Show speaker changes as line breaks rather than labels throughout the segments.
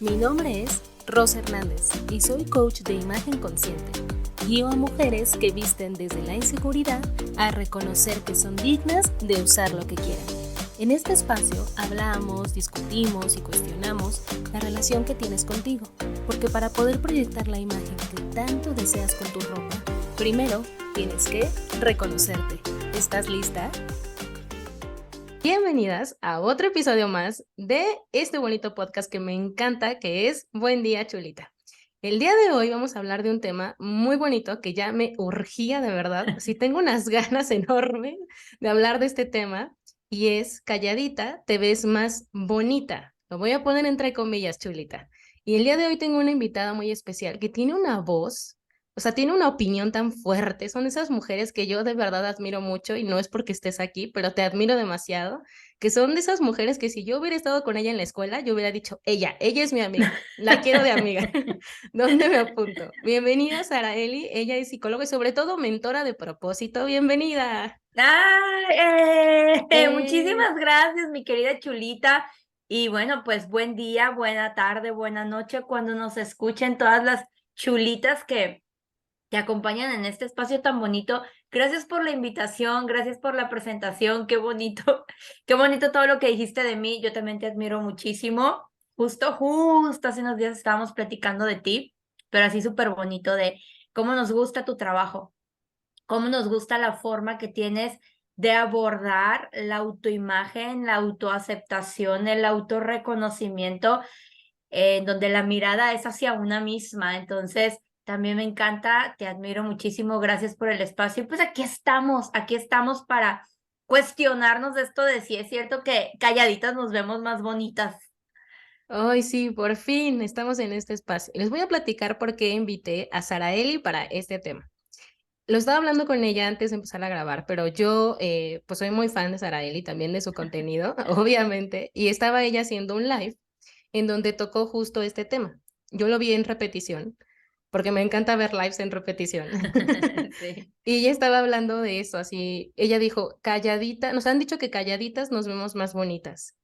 Mi nombre es Rosa Hernández y soy coach de imagen consciente. Guío a mujeres que visten desde la inseguridad a reconocer que son dignas de usar lo que quieran. En este espacio hablamos, discutimos y cuestionamos la relación que tienes contigo, porque para poder proyectar la imagen que tanto deseas con tu ropa, primero tienes que reconocerte. ¿Estás lista? Bienvenidas a otro episodio más de este bonito podcast que me encanta, que es Buen Día Chulita. El día de hoy vamos a hablar de un tema muy bonito que ya me urgía de verdad. Sí, tengo unas ganas enormes de hablar de este tema y es calladita, te ves más bonita. Lo voy a poner entre comillas, Chulita. Y el día de hoy tengo una invitada muy especial que tiene una voz, o sea, tiene una opinión tan fuerte. Son esas mujeres que yo de verdad admiro mucho y no es porque estés aquí, pero te admiro demasiado, que son de esas mujeres que si yo hubiera estado con ella en la escuela, yo hubiera dicho, ella es mi amiga, la quiero de amiga. ¿Dónde me apunto? Bienvenida, Saraeli. Ella es psicóloga y sobre todo mentora de propósito. Bienvenida. Eh,
Muchísimas gracias, mi querida Chulita. Y bueno, pues buen día, buena tarde, buena noche cuando nos escuchen todas las chulitas que te acompañan en este espacio tan bonito. Gracias por la invitación, gracias por la presentación, qué bonito, qué bonito todo lo que dijiste de mí. Yo también te admiro muchísimo. Justo hace unos días estábamos platicando de ti, pero así súper bonito de cómo nos gusta tu trabajo, cómo nos gusta la forma que tienes de abordar la autoimagen, la autoaceptación, el autorreconocimiento, en donde la mirada es hacia una misma. Entonces, también me encanta, te admiro muchísimo, gracias por el espacio. Y pues aquí estamos para cuestionarnos de esto de si es cierto que calladitas nos vemos más bonitas.
Ay, sí, por fin estamos en este espacio. Les voy a platicar por qué invité a Saraeli para este tema. Lo estaba hablando con ella antes de empezar a grabar, pero yo pues soy muy fan de Saraeli, también de su contenido, obviamente, y estaba ella haciendo un live en donde tocó justo este tema. Yo lo vi en repetición, porque me encanta ver lives en repetición.
Sí.
Y ella estaba hablando de eso, así, ella dijo, calladita, nos han dicho que calladitas nos vemos más bonitas.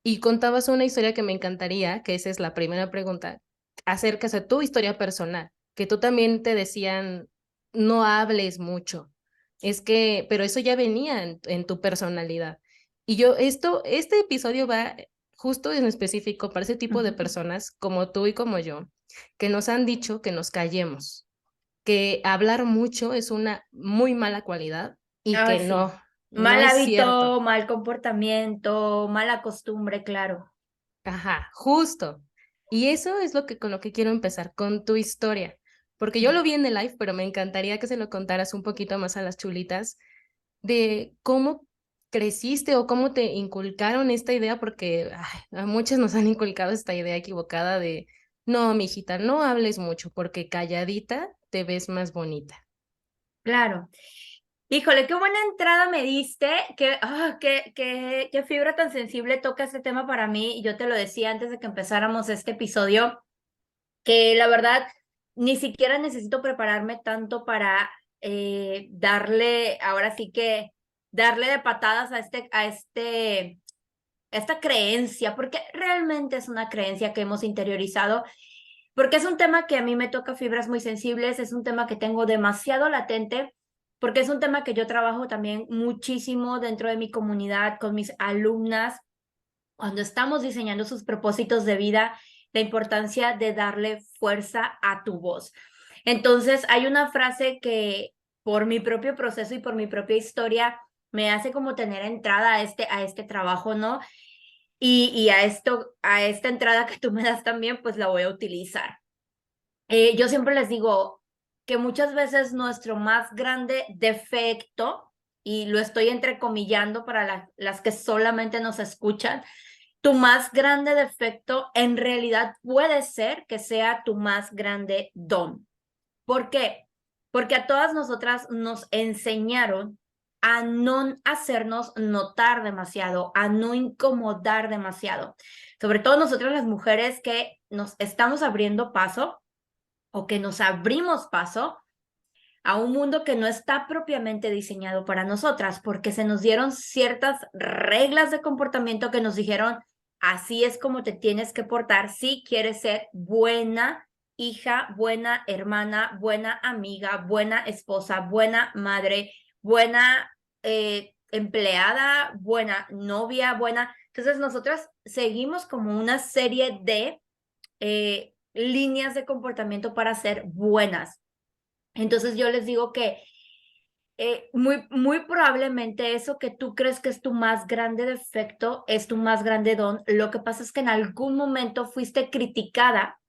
Y contabas una historia que me encantaría, que esa es la primera pregunta, acerca de tu historia personal, que tú también te decían, no hables mucho. Es que, pero eso ya venía en tu personalidad. Y yo, este episodio va justo en específico para ese tipo de personas como tú y como yo, que nos han dicho que nos callemos, que hablar mucho es una muy mala cualidad y
Ay,
que
sí.
no
Mal
es cierto.
hábito, mal comportamiento, mala costumbre, claro.
Ajá, justo. Y eso es lo que con lo que quiero empezar, con tu historia. Porque yo lo vi en el live, pero me encantaría que se lo contaras un poquito más a las chulitas de cómo creciste o cómo te inculcaron esta idea, porque ay, a muchas nos han inculcado esta idea equivocada de, no, mijita, no hables mucho, porque calladita te ves más bonita.
Claro. Híjole, qué buena entrada me diste, qué fibra tan sensible toca este tema para mí. Y yo te lo decía antes de que empezáramos este episodio, que la verdad ni siquiera necesito prepararme tanto para ahora sí que darle de patadas a esta creencia, porque realmente es una creencia que hemos interiorizado, porque es un tema que a mí me toca fibras muy sensibles, es un tema que tengo demasiado latente, porque es un tema que yo trabajo también muchísimo dentro de mi comunidad, con mis alumnas, cuando estamos diseñando sus propósitos de vida, la importancia de darle fuerza a tu voz. Entonces, hay una frase que por mi propio proceso y por mi propia historia me hace como tener entrada a este trabajo, ¿no? Y a esta entrada que tú me das también, pues la voy a utilizar. Yo siempre les digo que muchas veces nuestro más grande defecto, y lo estoy entrecomillando para las que solamente nos escuchan, tu más grande defecto en realidad puede ser que sea tu más grande don. ¿Por qué? Porque a todas nosotras nos enseñaron a no hacernos notar demasiado, a no incomodar demasiado. Sobre todo nosotras las mujeres que nos estamos abriendo paso o que nos abrimos paso a un mundo que no está propiamente diseñado para nosotras, porque se nos dieron ciertas reglas de comportamiento que nos dijeron, así es como te tienes que portar si quieres ser buena hija, buena hermana, buena amiga, buena esposa, buena madre, buena empleada, buena novia, buena. Entonces nosotras seguimos como una serie de líneas de comportamiento para ser buenas. Entonces yo les digo que muy probablemente eso que tú crees que es tu más grande defecto es tu más grande don. Lo que pasa es que en algún momento fuiste criticada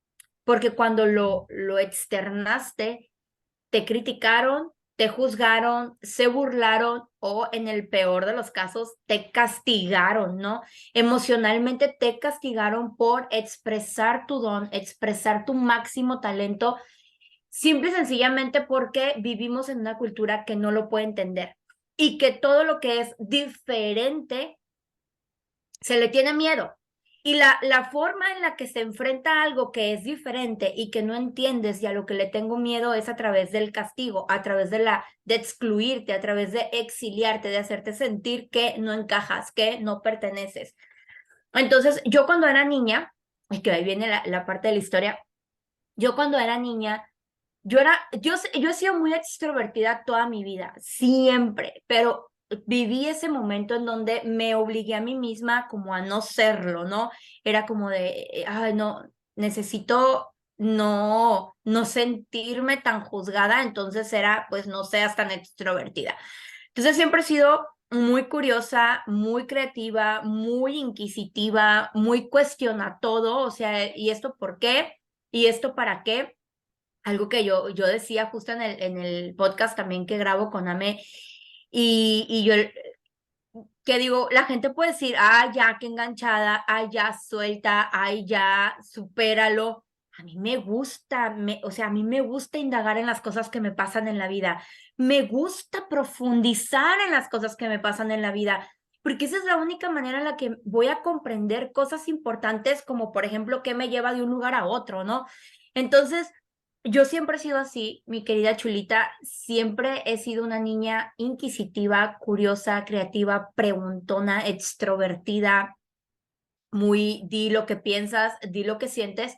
porque cuando lo externaste, te criticaron, te juzgaron, se burlaron o en el peor de los casos te castigaron, ¿no? Emocionalmente te castigaron por expresar tu don, expresar tu máximo talento, simple y sencillamente porque vivimos en una cultura que no lo puede entender y que todo lo que es diferente se le tiene miedo. Y la forma en la que se enfrenta a algo que es diferente y que no entiendes y a lo que le tengo miedo es a través del castigo, a través de excluirte, a través de exiliarte, de hacerte sentir que no encajas, que no perteneces. Entonces, yo cuando era niña, y que ahí viene la parte de la historia, yo cuando era niña, yo he sido muy extrovertida toda mi vida, siempre, pero viví ese momento en donde me obligué a mí misma como a no serlo, ¿no? Era como de, ay, no, necesito no sentirme tan juzgada, entonces era, pues, no seas tan extrovertida. Entonces siempre he sido muy curiosa, muy creativa, muy inquisitiva, muy cuestiona todo, o sea, ¿y esto por qué? ¿Y esto para qué? Algo que yo decía justo en el podcast también que grabo con Ame, y yo que digo, la gente puede decir, ah, ya, qué enganchada, ay, ya, suelta, ay, ya, supéralo. A mí me gusta, o sea, a mí me gusta indagar en las cosas que me pasan en la vida. Me gusta profundizar en las cosas que me pasan en la vida, porque esa es la única manera en la que voy a comprender cosas importantes, como por ejemplo, qué me lleva de un lugar a otro, ¿no? Entonces, yo siempre he sido así, mi querida Chulita, siempre he sido una niña inquisitiva, curiosa, creativa, preguntona, extrovertida, muy di lo que piensas, di lo que sientes.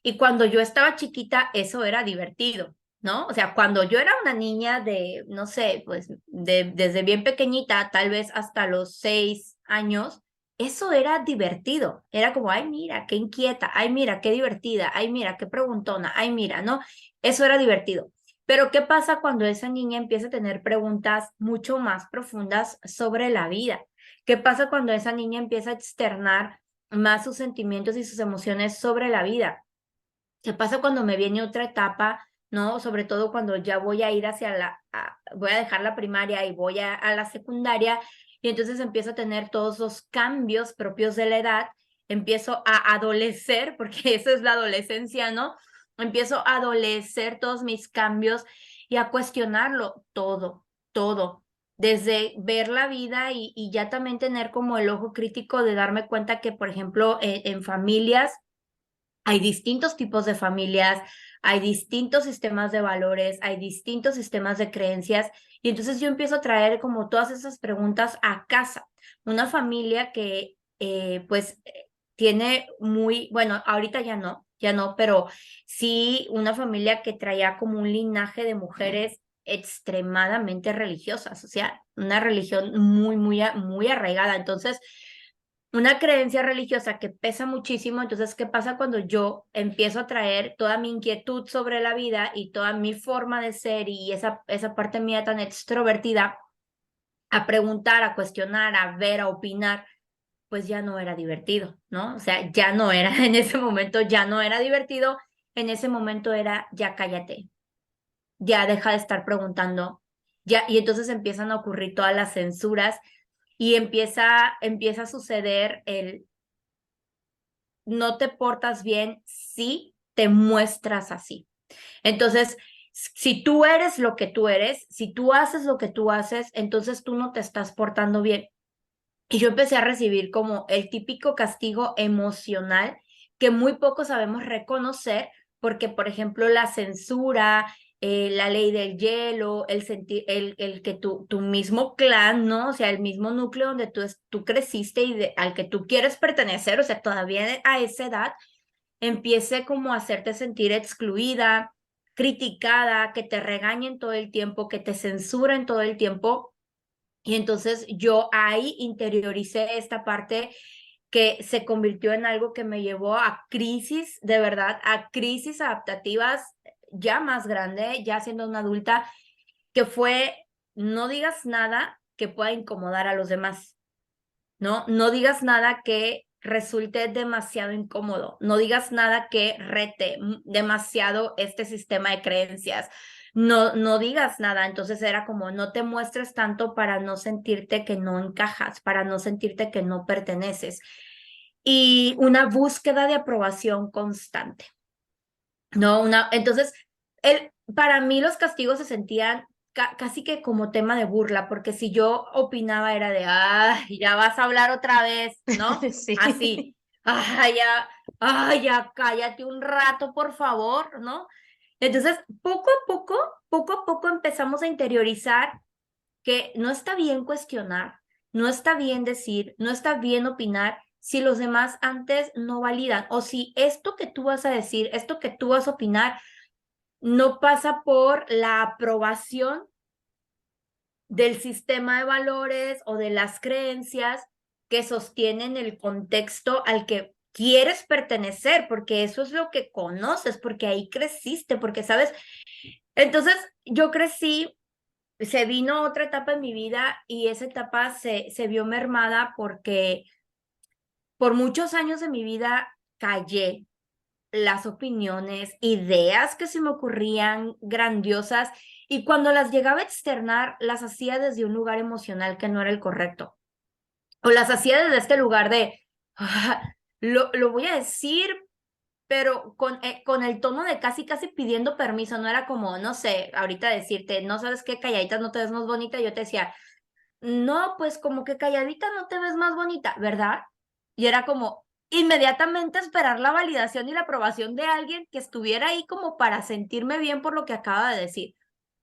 Y cuando yo estaba chiquita, eso era divertido, ¿no? O sea, cuando yo era una niña de, no sé, pues desde bien pequeñita, tal vez hasta los 6 años, eso era divertido. Era como, ay, mira, qué inquieta, ay, mira, qué divertida, ay, mira, qué preguntona, ay, mira, ¿no? Eso era divertido. Pero ¿qué pasa cuando esa niña empieza a tener preguntas mucho más profundas sobre la vida? ¿Qué pasa cuando esa niña empieza a externar más sus sentimientos y sus emociones sobre la vida? ¿Qué pasa cuando me viene otra etapa, no? Sobre todo cuando ya voy a ir hacia voy a dejar la primaria y voy a la secundaria, y entonces empiezo a tener todos los cambios propios de la edad, empiezo a adolecer, porque eso es la adolescencia, ¿no? Empiezo a adolecer todos mis cambios y a cuestionarlo todo, todo. Desde ver la vida y ya también tener como el ojo crítico de darme cuenta que, por ejemplo, en familias, hay distintos tipos de familias, hay distintos sistemas de valores, hay distintos sistemas de creencias, y entonces yo empiezo a traer como todas esas preguntas a casa. Una familia que pues tiene muy, bueno, ahorita ya no, pero sí una familia que traía como un linaje de mujeres extremadamente religiosas, o sea, una religión muy arraigada. Entonces, una creencia religiosa que pesa muchísimo. Entonces, ¿qué pasa cuando yo empiezo a traer toda mi inquietud sobre la vida y toda mi forma de ser y esa parte mía tan extrovertida a preguntar, a cuestionar, a ver, a opinar? Pues ya no era divertido, ¿no? O sea, ya no era, en ese momento ya no era divertido, en ese momento era, ya cállate, ya deja de estar preguntando, ya, y entonces empiezan a ocurrir todas las censuras y empieza a suceder el no te portas bien si te muestras así. Entonces, si tú eres lo que tú eres, si tú haces lo que tú haces, entonces tú no te estás portando bien. Y yo empecé a recibir como el típico castigo emocional que muy poco sabemos reconocer, porque, por ejemplo, la censura, la ley del hielo, el sentir, el que tu mismo clan, ¿no? O sea, el mismo núcleo donde tú creciste y al que tú quieres pertenecer, o sea, todavía a esa edad, empiece como a hacerte sentir excluida, criticada, que te regañen todo el tiempo, que te censuren todo el tiempo. Y entonces yo ahí interioricé esta parte que se convirtió en algo que me llevó a crisis, de verdad, a crisis adaptativas ya más grande, ya siendo una adulta, que fue, no digas nada que pueda incomodar a los demás, ¿no? No digas nada que resulte demasiado incómodo, no digas nada que rete demasiado este sistema de creencias. No digas nada, entonces era como no te muestres tanto para no sentirte que no encajas, para no sentirte que no perteneces. Y una búsqueda de aprobación constante, ¿no? Entonces, para mí los castigos se sentían casi que como tema de burla, porque si yo opinaba era de, ay, ya vas a hablar otra vez, ¿no?
Sí.
Así, ay, ya, cállate un rato, por favor, ¿no? Entonces, poco a poco empezamos a interiorizar que no está bien cuestionar, no está bien decir, no está bien opinar si los demás antes no validan o si esto que tú vas a decir, esto que tú vas a opinar, no pasa por la aprobación del sistema de valores o de las creencias que sostienen el contexto al que quieres pertenecer, porque eso es lo que conoces, porque ahí creciste, porque sabes. Entonces, yo crecí, se vino otra etapa en mi vida y esa etapa se vio mermada porque por muchos años de mi vida callé las opiniones, ideas que se me ocurrían grandiosas y cuando las llegaba a externar, las hacía desde un lugar emocional que no era el correcto. O las hacía desde este lugar de, lo voy a decir, pero con el tono de casi pidiendo permiso, no era como, no sé, ahorita decirte, no sabes qué, calladita no te ves más bonita, y yo te decía, no, pues como que calladita no te ves más bonita, ¿verdad? Y era como inmediatamente esperar la validación y la aprobación de alguien que estuviera ahí como para sentirme bien por lo que acaba de decir.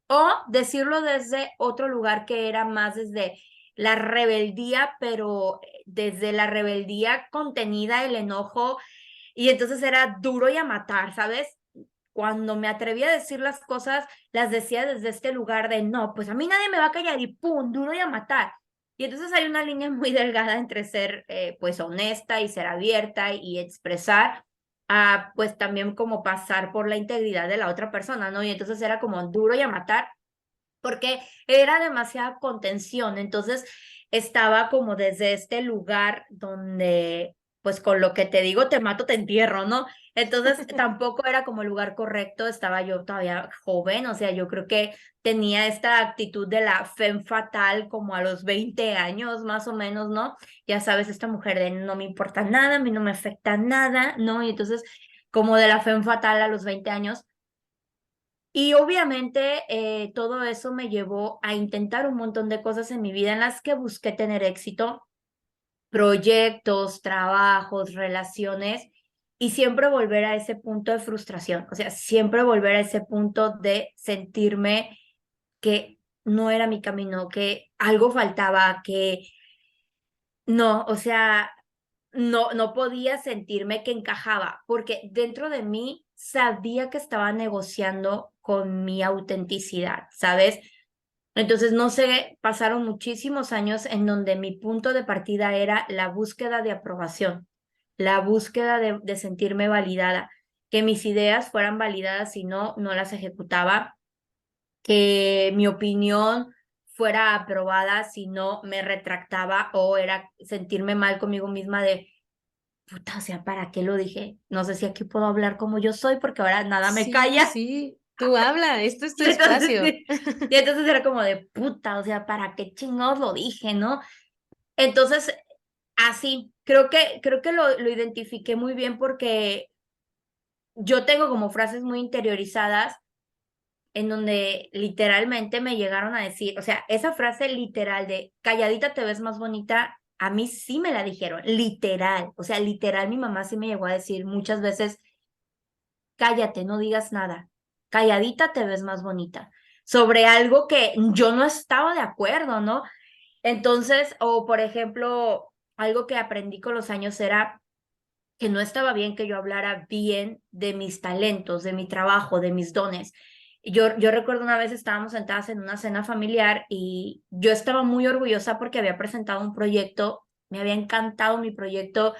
O decirlo desde otro lugar que era más desde la rebeldía, pero desde la rebeldía contenida, el enojo, y entonces era duro y a matar, ¿sabes? Cuando me atreví a decir las cosas, las decía desde este lugar de no, pues a mí nadie me va a callar y pum, duro y a matar. Y entonces hay una línea muy delgada entre ser pues honesta y ser abierta y expresar, a pues también como pasar por la integridad de la otra persona, ¿no? Y entonces era como duro y a matar porque era demasiada contención, entonces estaba como desde este lugar donde, pues con lo que te digo, te mato, te entierro, ¿no? Entonces tampoco era como el lugar correcto, estaba yo todavía joven, o sea, yo creo que tenía esta actitud de la femme fatal como a los 20 años más o menos, ¿no? Ya sabes, esta mujer de no me importa nada, a mí no me afecta nada, ¿no? Y entonces como de la femme fatal a los 20 años. Y obviamente todo eso me llevó a intentar un montón de cosas en mi vida en las que busqué tener éxito, proyectos, trabajos, relaciones, y siempre volver a ese punto de frustración, o sea, siempre volver a ese punto de sentirme que no era mi camino, que algo faltaba, que no, o sea, no podía sentirme que encajaba, porque dentro de mí sabía que estaba negociando con mi autenticidad, ¿sabes? Entonces, no sé, pasaron muchísimos años en donde mi punto de partida era la búsqueda de aprobación, la búsqueda de sentirme validada, que mis ideas fueran validadas, si no, no las ejecutaba, que mi opinión fuera aprobada, si no me retractaba o era sentirme mal conmigo misma de, puta, o sea, ¿para qué lo dije? No sé si aquí puedo hablar como yo soy porque ahora nada me
Sí,
calla.
sí, tú habla, esto es tu
Y entonces,
espacio.
sí, y entonces era como de, puta, o sea, ¿para qué chingados lo dije, no? Entonces, así, creo que lo identifiqué muy bien porque yo tengo como frases muy interiorizadas en donde literalmente me llegaron a decir, o sea, esa frase literal de calladita te ves más bonita, a mí sí me la dijeron, literal, o sea, literal mi mamá sí me llegó a decir muchas veces, cállate, no digas nada. calladita te ves más bonita, sobre algo que yo no estaba de acuerdo, ¿no? Entonces, o por ejemplo, algo que aprendí con los años era que no estaba bien que yo hablara bien de mis talentos, de mi trabajo, de mis dones. Yo recuerdo una vez estábamos sentadas en una cena familiar y yo estaba muy orgullosa porque había presentado un proyecto, me había encantado mi proyecto,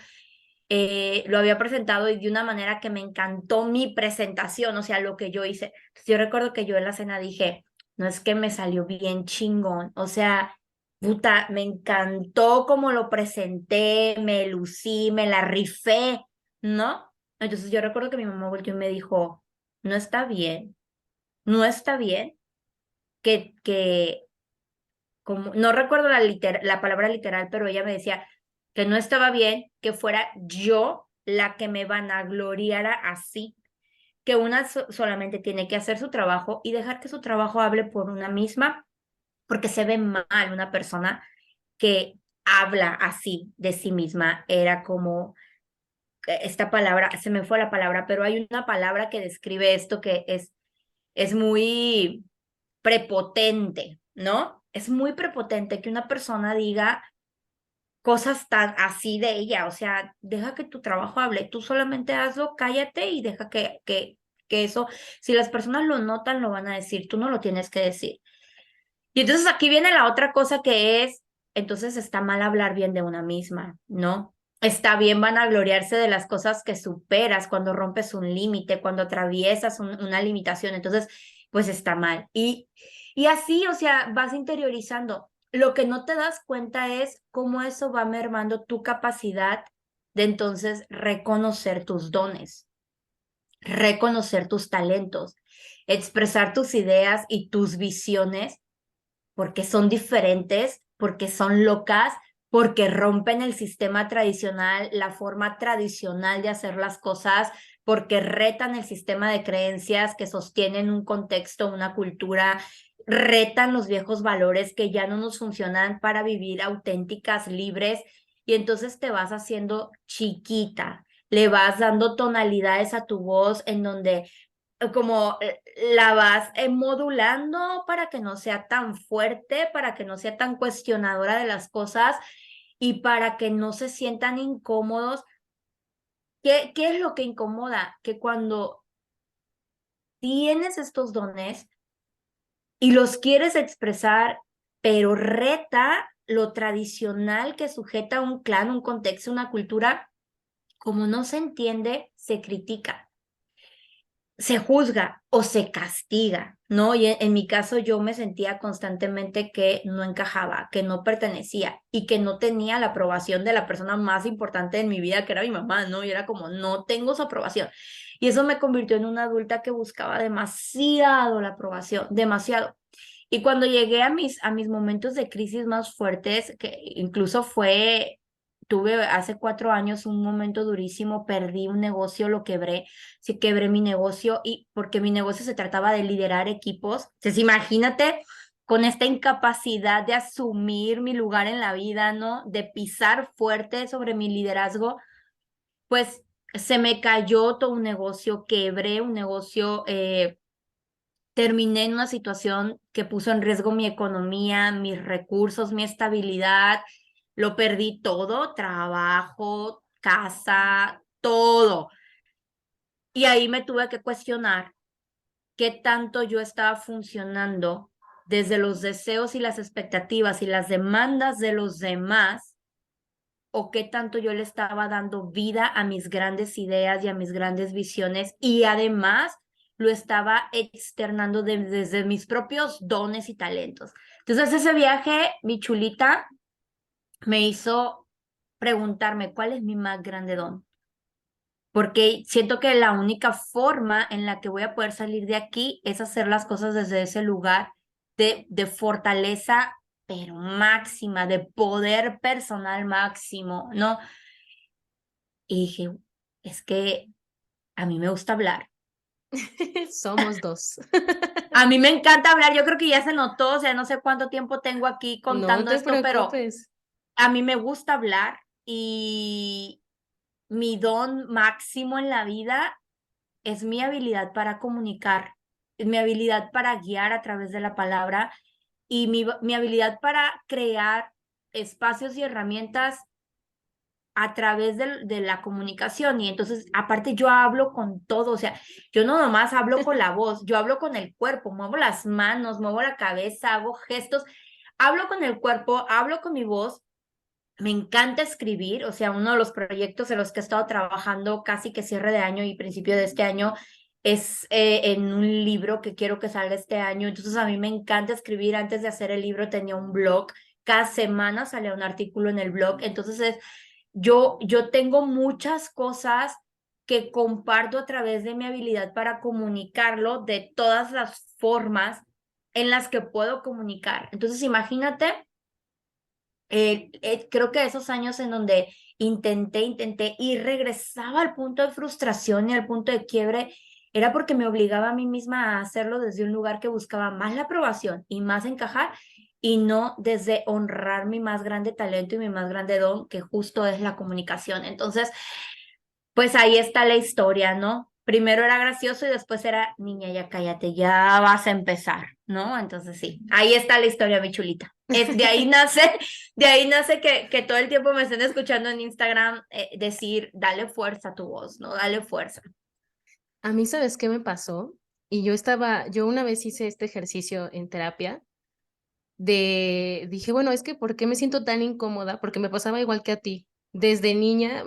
lo había presentado y de una manera que me encantó mi presentación, o sea, lo que yo hice. Entonces, yo recuerdo que yo en la cena dije, no es que me salió bien chingón, o sea, puta, me encantó cómo lo presenté, me lucí, me la rifé, ¿no? Entonces yo recuerdo que mi mamá volteó y me dijo, no está bien, no está bien que como, no recuerdo la palabra literal, pero ella me decía que no estaba bien que fuera yo la que me vanagloriara así, que una solamente tiene que hacer su trabajo y dejar que su trabajo hable por una misma, porque se ve mal una persona que habla así de sí misma. Era como esta palabra, se me fue la palabra, pero hay una palabra que describe esto que es muy prepotente, ¿no? Es muy prepotente que una persona diga cosas tan así de ella, o sea, deja que tu trabajo hable, tú solamente hazlo, cállate y deja que eso, si las personas lo notan, lo van a decir, tú no lo tienes que decir. Y entonces aquí viene la otra cosa que es, entonces está mal hablar bien de una misma, ¿no? Está bien vanagloriarse de las cosas que superas cuando rompes un límite, cuando atraviesas una limitación, entonces, pues está mal. Y así, o sea, vas interiorizando. Lo que no te das cuenta es cómo eso va mermando tu capacidad de entonces reconocer tus dones, reconocer tus talentos, expresar tus ideas y tus visiones porque son diferentes, porque son locas, porque rompen el sistema tradicional, la forma tradicional de hacer las cosas, porque retan el sistema de creencias que sostienen un contexto, una cultura, retan los viejos valores que ya no nos funcionan para vivir auténticas, libres, y entonces te vas haciendo chiquita, le vas dando tonalidades a tu voz en donde como la vas modulando para que no sea tan fuerte, para que no sea tan cuestionadora de las cosas y para que no se sientan incómodos. ¿Qué es lo que incomoda? Que cuando tienes estos dones y los quieres expresar, pero reta lo tradicional que sujeta un clan, un contexto, una cultura, como no se entiende, se critica, se juzga o se castiga, ¿no? Y en mi caso yo me sentía constantemente que no encajaba, que no pertenecía y que no tenía la aprobación de la persona más importante en mi vida, que era mi mamá, ¿no? Y era como, no tengo su aprobación. Y eso me convirtió en una adulta que buscaba demasiado la aprobación, demasiado. Y cuando llegué a mis momentos de crisis más fuertes, que incluso tuve hace 4 años un momento durísimo, perdí un negocio, lo quebré, sí quebré mi negocio y porque mi negocio se trataba de liderar equipos. Entonces, imagínate con esta incapacidad de asumir mi lugar en la vida, ¿no? De pisar fuerte sobre mi liderazgo, pues se me cayó todo un negocio, quebré un negocio, terminé en una situación que puso en riesgo mi economía, mis recursos, mi estabilidad, lo perdí todo, trabajo, casa, todo. Y ahí me tuve que cuestionar qué tanto yo estaba funcionando desde los deseos y las expectativas y las demandas de los demás, o qué tanto yo le estaba dando vida a mis grandes ideas y a mis grandes visiones y además lo estaba externando desde mis propios dones y talentos. Entonces ese viaje, mi chulita, me hizo preguntarme cuál es mi más grande don, porque siento que la única forma en la que voy a poder salir de aquí es hacer las cosas desde ese lugar de fortaleza, pero máxima, de poder personal máximo, ¿no? Y dije, es que a mí me gusta hablar.
Somos dos.
A mí me encanta hablar, yo creo que ya se notó, o sea, no sé cuánto tiempo tengo aquí
No
contando
te
esto, pero
preocupes.
a mí me gusta hablar y mi don máximo en la vida es mi habilidad para comunicar. mi habilidad para guiar a través de la palabra y mi habilidad para crear espacios y herramientas a través de la comunicación. Y entonces, aparte, yo hablo con todo, o sea, yo no nomás hablo con la voz, yo hablo con el cuerpo, muevo las manos, muevo la cabeza, hago gestos, hablo con el cuerpo, hablo con mi voz. Me encanta escribir, o sea, uno de los proyectos en los que he estado trabajando casi que cierre de año y principio de este año es en un libro que quiero que salga este año. Entonces a mí me encanta escribir. Antes de hacer el libro tenía un blog. Cada semana salía un artículo en el blog. Entonces yo tengo muchas cosas que comparto a través de mi habilidad para comunicarlo de todas las formas en las que puedo comunicar. Entonces imagínate creo que esos años en donde intenté y regresaba al punto de frustración y al punto de quiebre, era porque me obligaba a mí misma a hacerlo desde un lugar que buscaba más la aprobación y más encajar y no desde honrar mi más grande talento y mi más grande don, que justo es la comunicación. Entonces, pues ahí está la historia, ¿no? Primero era gracioso y después era, niña, ya cállate, ya vas a empezar, ¿no? Entonces sí, ahí está la historia, mi chulita. De ahí nace, de ahí nace que todo el tiempo me estén escuchando en Instagram decir, dale fuerza a tu voz, ¿no? Dale fuerza.
A mí, ¿sabes qué me pasó? Y yo una vez hice este ejercicio en terapia dije, bueno, es que ¿por qué me siento tan incómoda? Porque me pasaba igual que a ti. Desde niña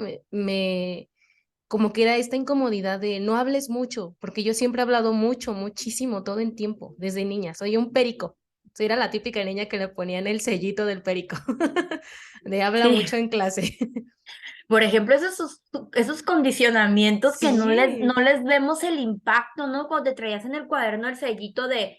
como que era esta incomodidad de no hables mucho, porque yo siempre he hablado mucho, muchísimo, todo el tiempo, desde niña. Soy un perico. Era la típica niña que le ponían el sellito del perico, de habla
Sí.
mucho en clase.
Por ejemplo, esos condicionamientos que no
Sí,
les vemos el impacto, ¿no? Cuando te traías en el cuaderno el sellito de,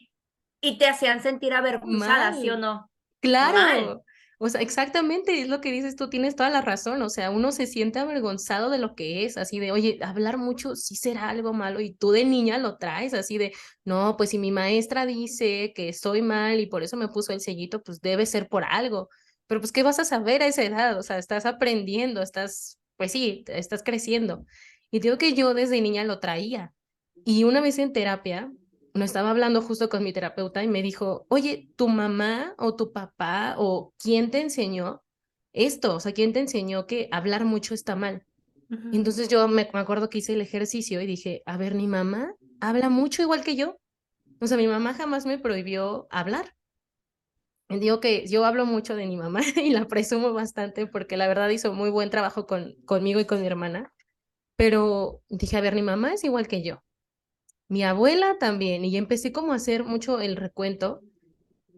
y te hacían sentir avergonzada, ¿sí o
mal.
no? Mal.
Claro, o sea, exactamente, es lo que dices tú, tienes toda la razón, o sea, uno se siente avergonzado de lo que es, así de, oye, hablar mucho sí será algo malo, y tú de niña lo traes así de, no, pues si mi maestra dice que estoy mal y por eso me puso el sellito, pues debe ser por algo, pero pues, ¿qué vas a saber a esa edad? O sea, estás aprendiendo, pues sí, estás creciendo, y digo que yo desde niña lo traía, y una vez en terapia, no estaba hablando justo con mi terapeuta y me dijo, oye, ¿tu mamá o tu papá o quién te enseñó esto? O sea, ¿quién te enseñó que hablar mucho está mal? Y
Ujú.
entonces yo me acuerdo que hice el ejercicio y dije, a ver, mi mamá habla mucho igual que yo. O sea, mi mamá jamás me prohibió hablar. Y digo que yo hablo mucho de mi mamá y la presumo bastante porque la verdad hizo muy buen trabajo conmigo y con mi hermana. Pero dije, a ver, mi mamá es igual que yo. Mi abuela también. Y empecé como a hacer mucho el recuento.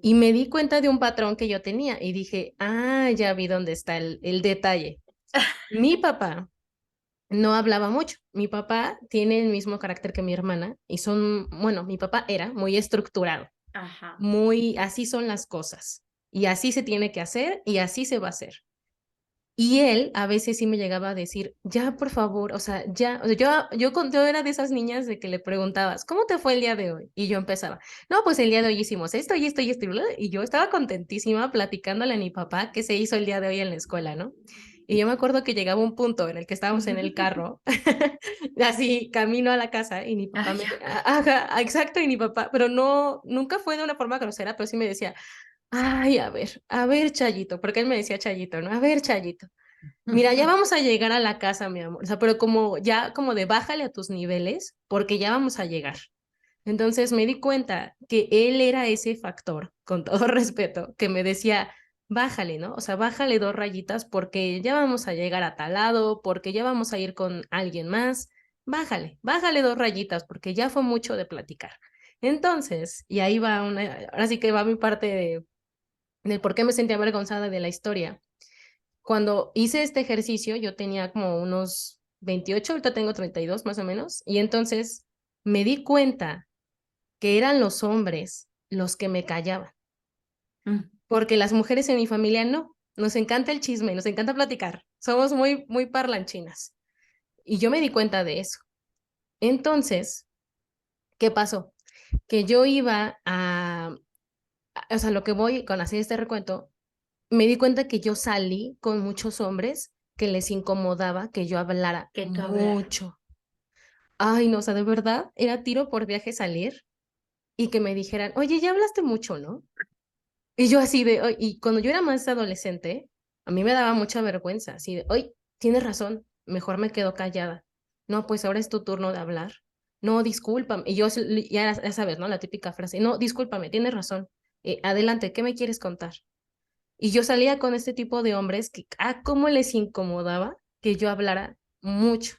Y me di cuenta de un patrón que yo tenía y dije, ah, ya vi dónde está el detalle. Mi papá no hablaba mucho. Mi papá tiene el mismo carácter que mi hermana y bueno, mi papá era muy estructurado,
Ajá.
muy, así son las cosas y así se tiene que hacer y así se va a hacer. Y él a veces sí me llegaba a decir, ya, por favor, o sea, ya, o sea, yo era de esas niñas de que le preguntabas, ¿cómo te fue el día de hoy? Y yo empezaba, no, pues el día de hoy hicimos esto y esto y esto, y bla, y yo estaba contentísima platicándole a mi papá qué se hizo el día de hoy en la escuela, ¿no? Y yo me acuerdo que llegaba un punto en el que estábamos en el carro, así camino a la casa, y mi
Ah,
papá
ya.
ajá, exacto, y mi papá, pero no, nunca fue de una forma grosera, pero sí me decía, ay, a ver, Chayito, porque él me decía Chayito, ¿no? A ver, Chayito. Mira, ya vamos a llegar a la casa, mi amor. O sea, pero como ya como de bájale a tus niveles, porque ya vamos a llegar. Entonces me di cuenta que él era ese factor, con todo respeto, que me decía, bájale, ¿no? O sea, bájale 2 rayitas porque ya vamos a llegar a tal lado, porque ya vamos a ir con alguien más. Bájale 2 rayitas porque ya fue mucho de platicar. Entonces, y ahí va ahora sí que va mi parte del por qué me sentía avergonzada de la historia. Cuando hice este ejercicio, yo tenía como unos 28, ahorita tengo 32 más o menos, y entonces me di cuenta que eran los hombres los que me callaban,
Mm.
porque las mujeres en mi familia no, nos encanta el chisme, nos encanta platicar, somos muy, muy parlanchinas, y yo me di cuenta de eso. Entonces, ¿qué pasó? Que yo iba o sea, lo que voy con hacer este recuento, me di cuenta que yo salí con muchos hombres que les incomodaba que yo hablara
Que tú hablar.
mucho. Ay, no, o sea, de verdad, era tiro por viaje salir. y que me dijeran, oye, ya hablaste mucho, ¿no? Y yo así de, y cuando yo era más adolescente, a mí me daba mucha vergüenza, así de, oye, tienes razón, mejor me quedo callada. No, pues ahora es tu turno de hablar. No, discúlpame. Y yo, ya sabes, ¿no? La típica frase, no, discúlpame, tienes razón. Adelante, ¿qué me quieres contar? Y yo salía con este tipo de hombres que, cómo les incomodaba que yo hablara mucho.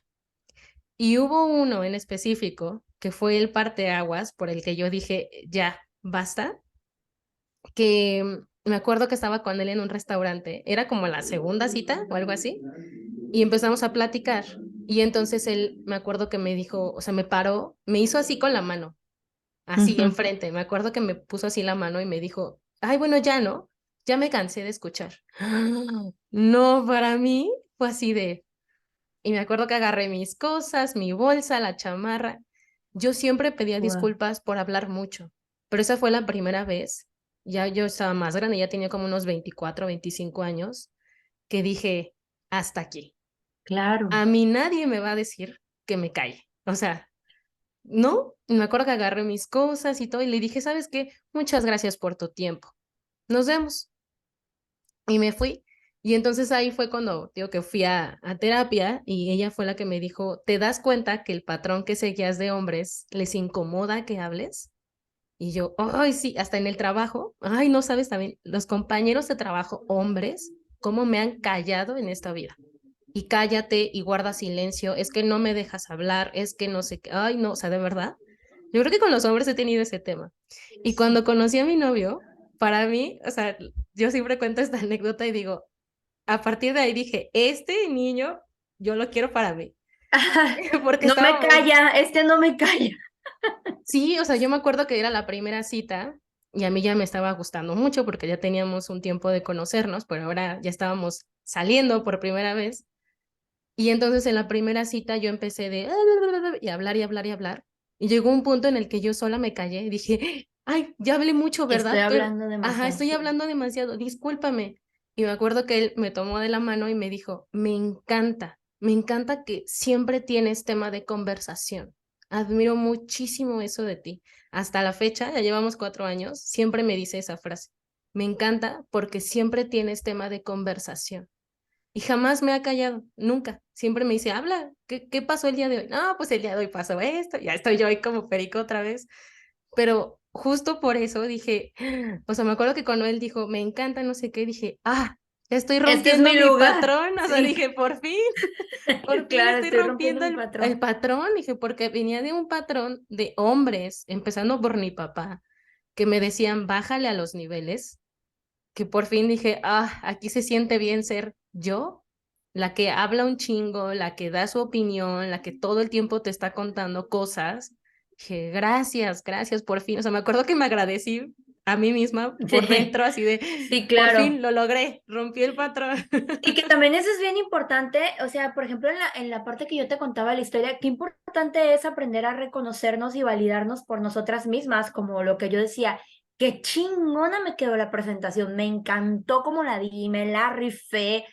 Y hubo uno en específico que fue el parteaguas por el que yo dije, ya, basta, que me acuerdo que estaba con él en un restaurante, era como la segunda cita o algo así, y empezamos a platicar. Y entonces él, me acuerdo que me dijo, o sea, me paró, me hizo así con la mano, así
Ujú.
enfrente. Me acuerdo que me puso así la mano y me dijo, ay, bueno, ya no, ya me cansé de escuchar. No, para mí fue así de, y me acuerdo que agarré mis cosas, mi bolsa, la chamarra. Yo siempre pedía
Guau.
disculpas por hablar mucho, pero esa fue la primera vez, ya yo estaba más grande, ya tenía como unos 24, 25 años, que dije, hasta aquí.
Claro.
A mí nadie me va a decir que me calle. O sea, no, me acuerdo que agarré mis cosas y todo y le dije, ¿sabes qué? Muchas gracias por tu tiempo. Nos vemos. Y me fui. Y entonces ahí fue cuando, digo, que fui a terapia y ella fue la que me dijo, ¿te das cuenta que el patrón que seguías de hombres les incomoda que hables? Y yo, ay, sí, hasta en el trabajo, ay, no sabes también, los compañeros de trabajo, hombres, cómo me han callado en esta vida. Y cállate y guarda silencio, es que no me dejas hablar, es que no sé qué, ay, no, o sea, de verdad. Yo creo que con los hombres he tenido ese tema. Y cuando conocí a mi novio, para mí, o sea, yo siempre cuento esta anécdota y digo, a partir de ahí dije, este niño yo lo quiero para mí, porque
No me
estábamos,
calla, este no me calla.
sí, o sea, yo me acuerdo que era la primera cita y a mí ya me estaba gustando mucho porque ya teníamos un tiempo de conocernos, pero ahora ya estábamos saliendo por primera vez. Y entonces en la primera cita yo empecé de y hablar y hablar y hablar. Y llegó un punto en el que yo sola me callé y dije, ay, ya hablé mucho,
Estoy
¿verdad?
hablando
Ajá,
demasiado.
estoy hablando demasiado, discúlpame. Y me acuerdo que él me tomó de la mano y me dijo, me encanta que siempre tienes tema de conversación. Admiro muchísimo eso de ti. Hasta la fecha, ya llevamos 4 años, siempre me dice esa frase. Me encanta porque siempre tienes tema de conversación. Y jamás me ha callado, nunca. Siempre me dice, habla, ¿qué pasó el día de hoy? No, pues el día de hoy pasó esto, ya estoy yo ahí como perico otra vez. Pero justo por eso dije, o sea, me acuerdo que cuando él dijo, me encanta, no sé qué, dije, ya estoy
Este es
rompiendo
mi
mi
lugar.
patrón. O sea,
Sí,
dije, por fin
claro,
estoy
estoy rompiendo
rompiendo
mi
el
patrón.
patrón. Dije, porque venía de un patrón de hombres, empezando por mi papá, que me decían, bájale a los niveles, que por fin dije, aquí se siente bien ser yo, la que habla un chingo, la que da su opinión, la que todo el tiempo te está contando cosas. Dije, gracias, gracias, por fin. O sea, me acuerdo que me agradecí a mí misma por
Sí,
dentro, así de,
sí,
por fin
claro.
lo logré, rompí el patrón.
Y que también eso es bien importante, o sea, por ejemplo, en la parte que yo te contaba de la historia, qué importante es aprender a reconocernos y validarnos por nosotras mismas, como lo que yo decía, qué chingona me quedó la presentación, me encantó como la di, me la rifé,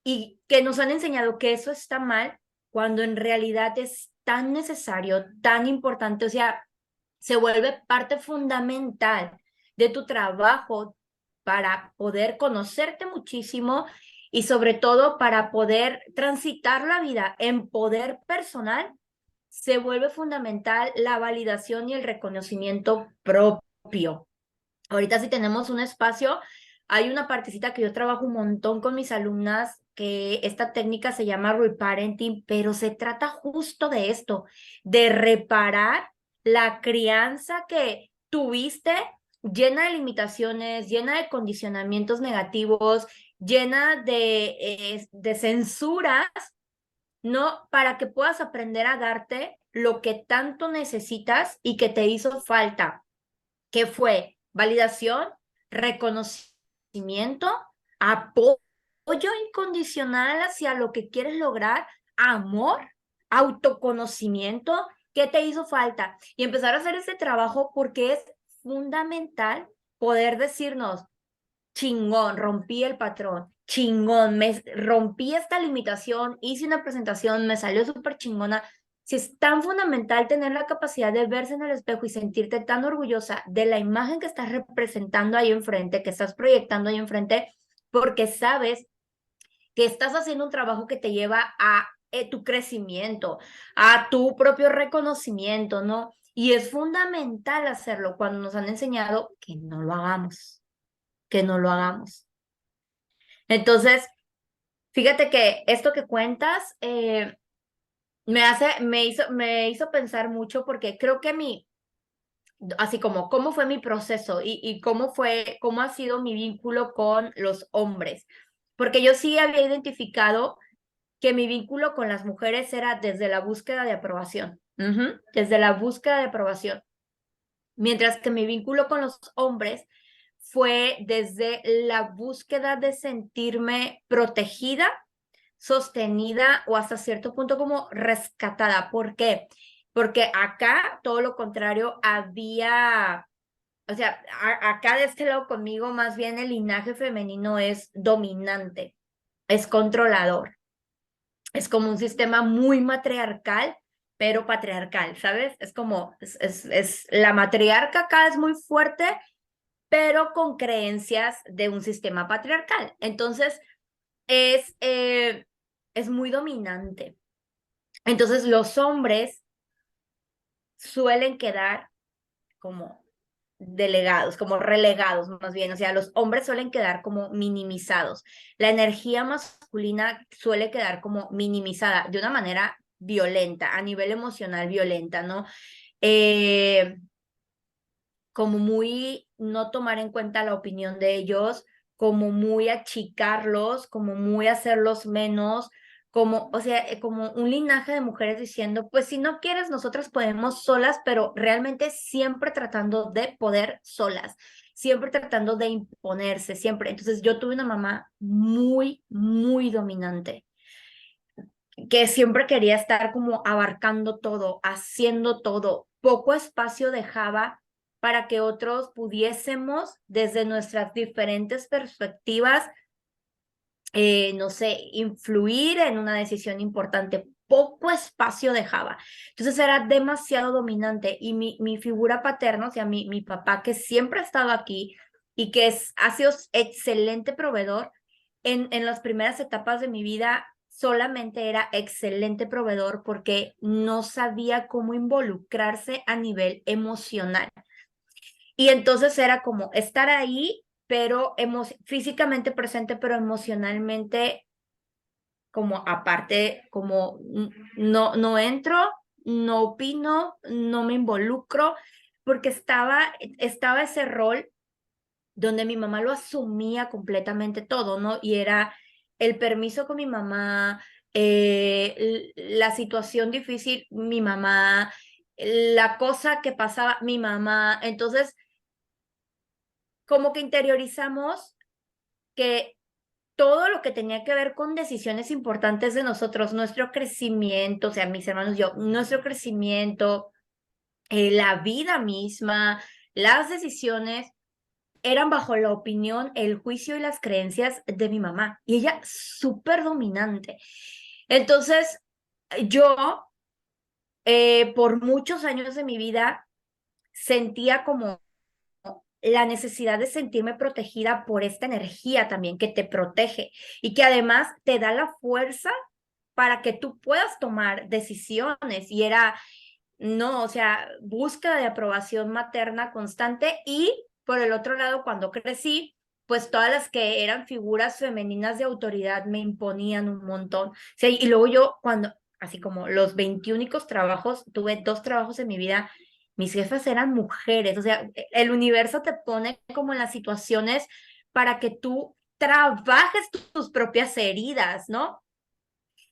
y que nos han enseñado que eso está mal cuando en realidad es tan necesario, tan importante, o sea, se vuelve parte fundamental de tu trabajo para poder conocerte muchísimo y sobre todo para poder transitar la vida en poder personal, se vuelve fundamental la validación y el reconocimiento propio. Ahorita si tenemos un espacio, hay una partecita que yo trabajo un montón con mis alumnas, que esta técnica se llama reparenting, pero se trata justo de esto, de reparar la crianza que tuviste llena de limitaciones, llena de condicionamientos negativos, llena de censuras, ¿no? Para que puedas aprender a darte lo que tanto necesitas y que te hizo falta, que fue validación, reconocimiento, apoyo incondicional hacia lo que quieres lograr, amor, autoconocimiento. ¿Qué te hizo falta? Y empezar a hacer ese trabajo porque es fundamental poder decirnos, chingón, rompí el patrón, chingón, me rompí esta limitación, hice una presentación, me salió súper chingona. si es tan fundamental tener la capacidad de verse en el espejo y sentirte tan orgullosa de la imagen que estás representando ahí enfrente, que estás proyectando ahí enfrente, porque sabes que estás haciendo un trabajo que te lleva a tu crecimiento, a tu propio reconocimiento, ¿no? Y es fundamental hacerlo cuando nos han enseñado que no lo hagamos, que no lo hagamos. Entonces, fíjate que esto que cuentas me hizo pensar mucho porque creo que así como cómo fue mi proceso y cómo ha sido mi vínculo con los hombres. Porque yo sí había identificado que mi vínculo con las mujeres era desde la búsqueda de aprobación, desde la búsqueda de aprobación, mientras que mi vínculo con los hombres fue desde la búsqueda de sentirme protegida, sostenida o hasta cierto punto como rescatada. ¿Por qué? Porque acá todo lo contrario había, o sea, acá de este lado conmigo más bien el linaje femenino es dominante, es controlador. Es como un sistema muy matriarcal, pero patriarcal, ¿sabes? Es como, la matriarca acá es muy fuerte, pero con creencias de un sistema patriarcal. Entonces, es, eh, es muy dominante. Entonces, los hombres suelen quedar como delegados, como relegados más bien, o sea, los hombres suelen quedar como minimizados. La energía masculina suele quedar como minimizada de una manera violenta, a nivel emocional violenta, ¿no? Eh, como muy no tomar en cuenta la opinión de ellos, como muy achicarlos, como muy hacerlos menos, como, o sea, como un linaje de mujeres diciendo, pues si no quieres, nosotras podemos solas, pero realmente siempre tratando de poder solas, siempre tratando de imponerse, siempre. Entonces yo tuve una mamá muy, muy dominante que siempre quería estar como abarcando todo, haciendo todo. Poco espacio dejaba para que otros pudiésemos, desde nuestras diferentes perspectivas, no sé, influir en una decisión importante. Poco espacio dejaba. Entonces era demasiado dominante y mi figura paterna, o sea, mi papá que siempre ha estado aquí y que ha sido excelente proveedor en las primeras etapas de mi vida, solamente era excelente proveedor porque no sabía cómo involucrarse a nivel emocional. Y entonces era como estar ahí, pero físicamente presente, pero emocionalmente como aparte, como no entro, no opino, no me involucro, porque estaba ese rol donde mi mamá lo asumía completamente todo, ¿no? Y era el permiso con mi mamá, la situación difícil, mi mamá, la cosa que pasaba, mi mamá. Entonces, como que interiorizamos que todo lo que tenía que ver con decisiones importantes de nosotros, nuestro crecimiento, o sea, mis hermanos y yo, nuestro crecimiento, la vida misma, las decisiones, eran bajo la opinión, el juicio y las creencias de mi mamá. Y ella súper dominante. Entonces, yo, por muchos años de mi vida, sentía como la necesidad de sentirme protegida por esta energía también que te protege y que además te da la fuerza para que tú puedas tomar decisiones. Y era, no, o sea, búsqueda de aprobación materna constante. Y por el otro lado, cuando crecí, pues todas las que eran figuras femeninas de autoridad me imponían un montón. Sí, y luego yo, cuando, así como los 21 únicos trabajos, tuve 2 trabajos en mi vida, mis jefas eran mujeres. O sea, el universo te pone como en las situaciones para que tú trabajes tus propias heridas, ¿no?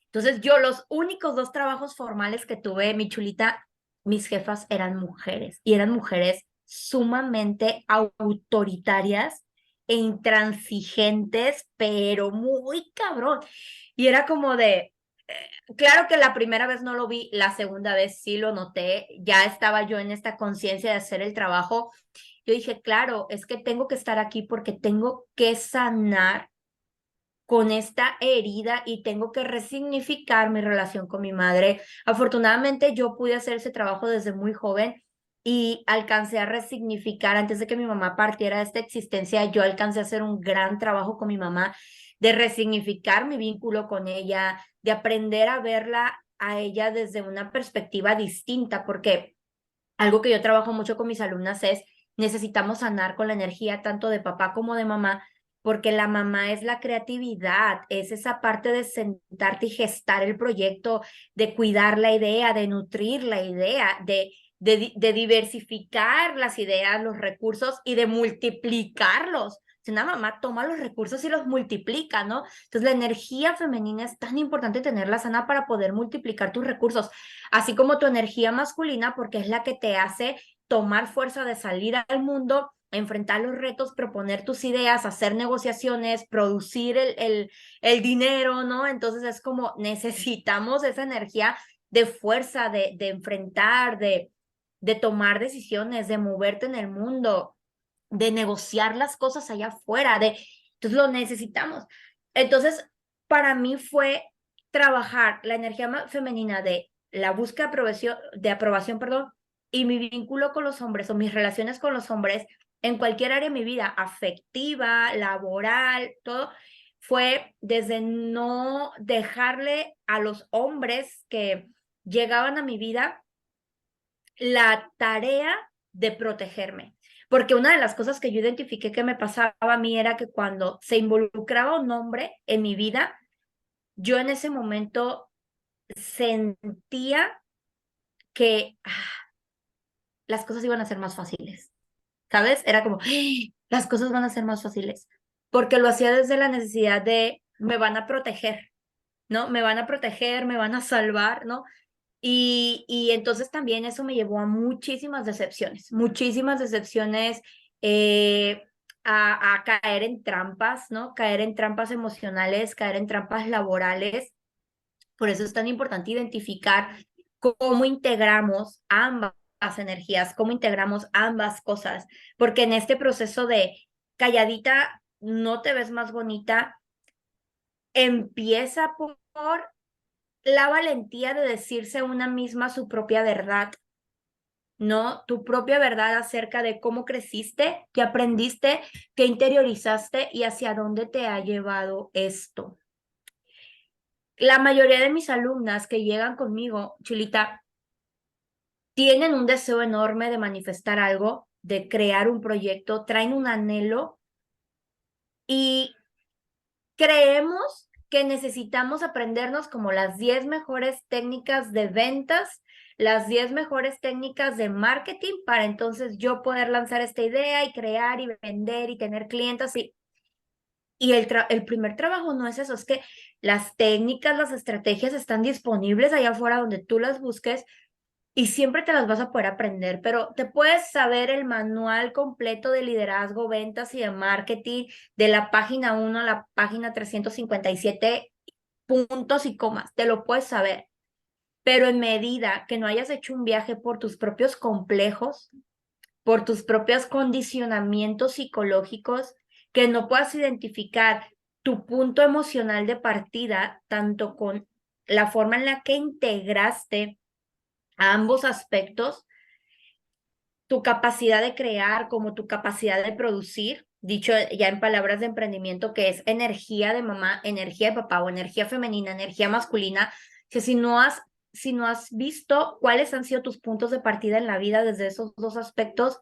Entonces yo los únicos 2 trabajos formales que tuve, mi chulita, mis jefas eran mujeres y eran mujeres sumamente autoritarias e intransigentes, pero muy cabrón. Y era como de, claro que la primera vez no lo vi, la segunda vez sí lo noté, ya estaba yo en esta conciencia de hacer el trabajo. Yo dije, claro, es que tengo que estar aquí porque tengo que sanar con esta herida y tengo que resignificar mi relación con mi madre. Afortunadamente yo pude hacer ese trabajo desde muy joven y alcancé a resignificar antes de que mi mamá partiera de esta existencia. Yo alcancé a hacer un gran trabajo con mi mamá de resignificar mi vínculo con ella, de aprender a verla a ella desde una perspectiva distinta, porque algo que yo trabajo mucho con mis alumnas es, necesitamos sanar con la energía tanto de papá como de mamá, porque la mamá es la creatividad, es esa parte de sentarte y gestar el proyecto, de cuidar la idea, de nutrir la idea, de diversificar las ideas, los recursos y de multiplicarlos. Si una mamá toma los recursos y los multiplica, ¿no? Entonces la energía femenina es tan importante tenerla sana para poder multiplicar tus recursos, así como tu energía masculina, porque es la que te hace tomar fuerza de salir al mundo, enfrentar los retos, proponer tus ideas, hacer negociaciones, producir el dinero, ¿no? Entonces es como necesitamos esa energía de fuerza, de enfrentar, de tomar decisiones, de moverte en el mundo, de negociar las cosas allá afuera, entonces lo necesitamos. Entonces, para mí fue trabajar la energía femenina de la búsqueda de aprobación, perdón, y mi vínculo con los hombres o mis relaciones con los hombres en cualquier área de mi vida, afectiva, laboral, todo, fue desde no dejarle a los hombres que llegaban a mi vida la tarea de protegerme. Porque una de las cosas que yo identifiqué que me pasaba a mí era que cuando se involucraba un hombre en mi vida, yo en ese momento sentía que las cosas iban a ser más fáciles, ¿sabes? Era como, las cosas van a ser más fáciles, porque lo hacía desde la necesidad de, me van a proteger, ¿no? Me van a proteger, me van a salvar, ¿no? Y entonces también eso me llevó a muchísimas decepciones, eh, a caer en trampas, ¿no? Caer en trampas emocionales, caer en trampas laborales. Por eso es tan importante identificar cómo integramos ambas energías, cómo integramos ambas cosas, porque en este proceso de calladita no te ves más bonita, empieza por la valentía de decirse a una misma su propia verdad, ¿no? Tu propia verdad acerca de cómo creciste, qué aprendiste, qué interiorizaste y hacia dónde te ha llevado esto. La mayoría de mis alumnas que llegan conmigo, Chulita, tienen un deseo enorme de manifestar algo, de crear un proyecto, traen un anhelo y creemos que necesitamos aprendernos como las 10 mejores técnicas de ventas, las 10 mejores técnicas de marketing para entonces yo poder lanzar esta idea y crear y vender y tener clientes. Y el primer trabajo no es eso, es que las técnicas, las estrategias están disponibles allá afuera donde tú las busques y siempre te las vas a poder aprender, pero te puedes saber el manual completo de liderazgo, ventas y de marketing de la página 1 a la página 357, puntos y comas, te lo puedes saber, pero en medida que no hayas hecho un viaje por tus propios complejos, por tus propios condicionamientos psicológicos, que no puedas identificar tu punto emocional de partida, tanto con la forma en la que integraste a ambos aspectos, tu capacidad de crear como tu capacidad de producir, dicho ya en palabras de emprendimiento, que es energía de mamá, energía de papá o energía femenina, energía masculina, que si no has visto cuáles han sido tus puntos de partida en la vida desde esos dos aspectos,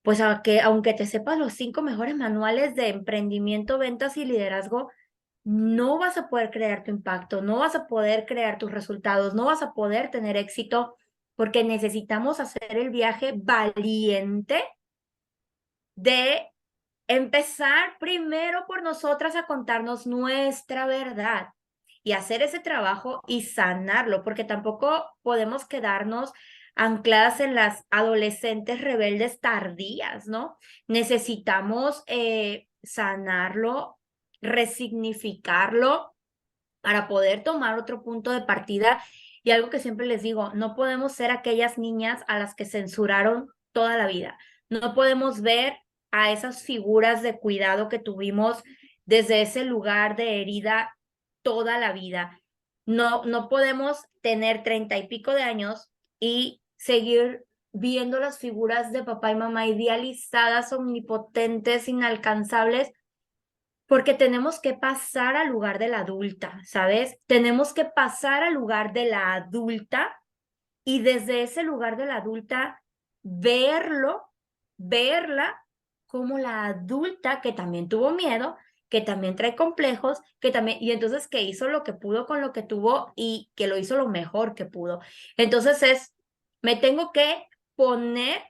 pues aunque te sepas los 5 mejores manuales de emprendimiento, ventas y liderazgo, no vas a poder crear tu impacto, no vas a poder crear tus resultados, no vas a poder tener éxito porque necesitamos hacer el viaje valiente de empezar primero por nosotras a contarnos nuestra verdad y hacer ese trabajo y sanarlo, porque tampoco podemos quedarnos ancladas en las adolescentes rebeldes tardías, ¿no? Necesitamos sanarlo, resignificarlo para poder tomar otro punto de partida. Y algo que siempre les digo, no podemos ser aquellas niñas a las que censuraron toda la vida. No podemos ver a esas figuras de cuidado que tuvimos desde ese lugar de herida toda la vida. No, no podemos tener 30 y pico de años y seguir viendo las figuras de papá y mamá idealizadas, omnipotentes, inalcanzables, porque tenemos que pasar al lugar de la adulta, ¿sabes? Tenemos que pasar al lugar de la adulta y desde ese lugar de la adulta verlo, verla como la adulta que también tuvo miedo, que también trae complejos, que también, y entonces que hizo lo que pudo con lo que tuvo y que lo hizo lo mejor que pudo. Entonces me tengo que poner,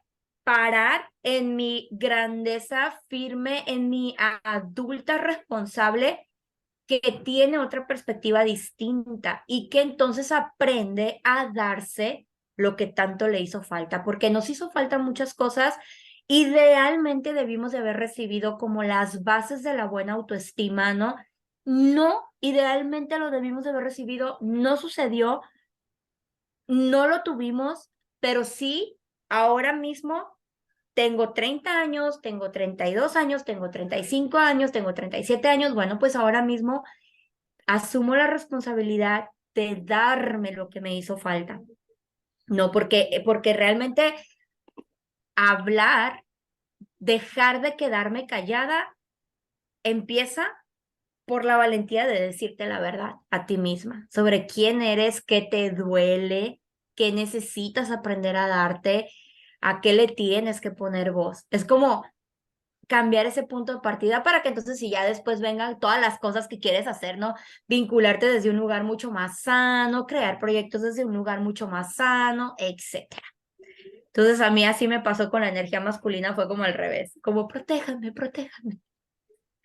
parar en mi grandeza firme, en mi adulta responsable que tiene otra perspectiva distinta y que entonces aprende a darse lo que tanto le hizo falta, porque nos hizo falta muchas cosas. Idealmente debimos de haber recibido como las bases de la buena autoestima, ¿no? No, idealmente lo debimos de haber recibido, no sucedió, no lo tuvimos, pero sí, ahora mismo tengo 30 años, tengo 32 años, tengo 35 años, tengo 37 años, bueno, pues ahora mismo asumo la responsabilidad de darme lo que me hizo falta. No, porque realmente hablar, dejar de quedarme callada, empieza por la valentía de decirte la verdad a ti misma sobre quién eres, qué te duele, qué necesitas aprender a darte, a qué le tienes que poner voz. Es como cambiar ese punto de partida para que entonces si ya después vengan todas las cosas que quieres hacer, ¿no? Vincularte desde un lugar mucho más sano, crear proyectos desde un lugar mucho más sano, etcétera. Entonces a mí así me pasó con la energía masculina, fue como al revés, como protéjanme, protéjanme.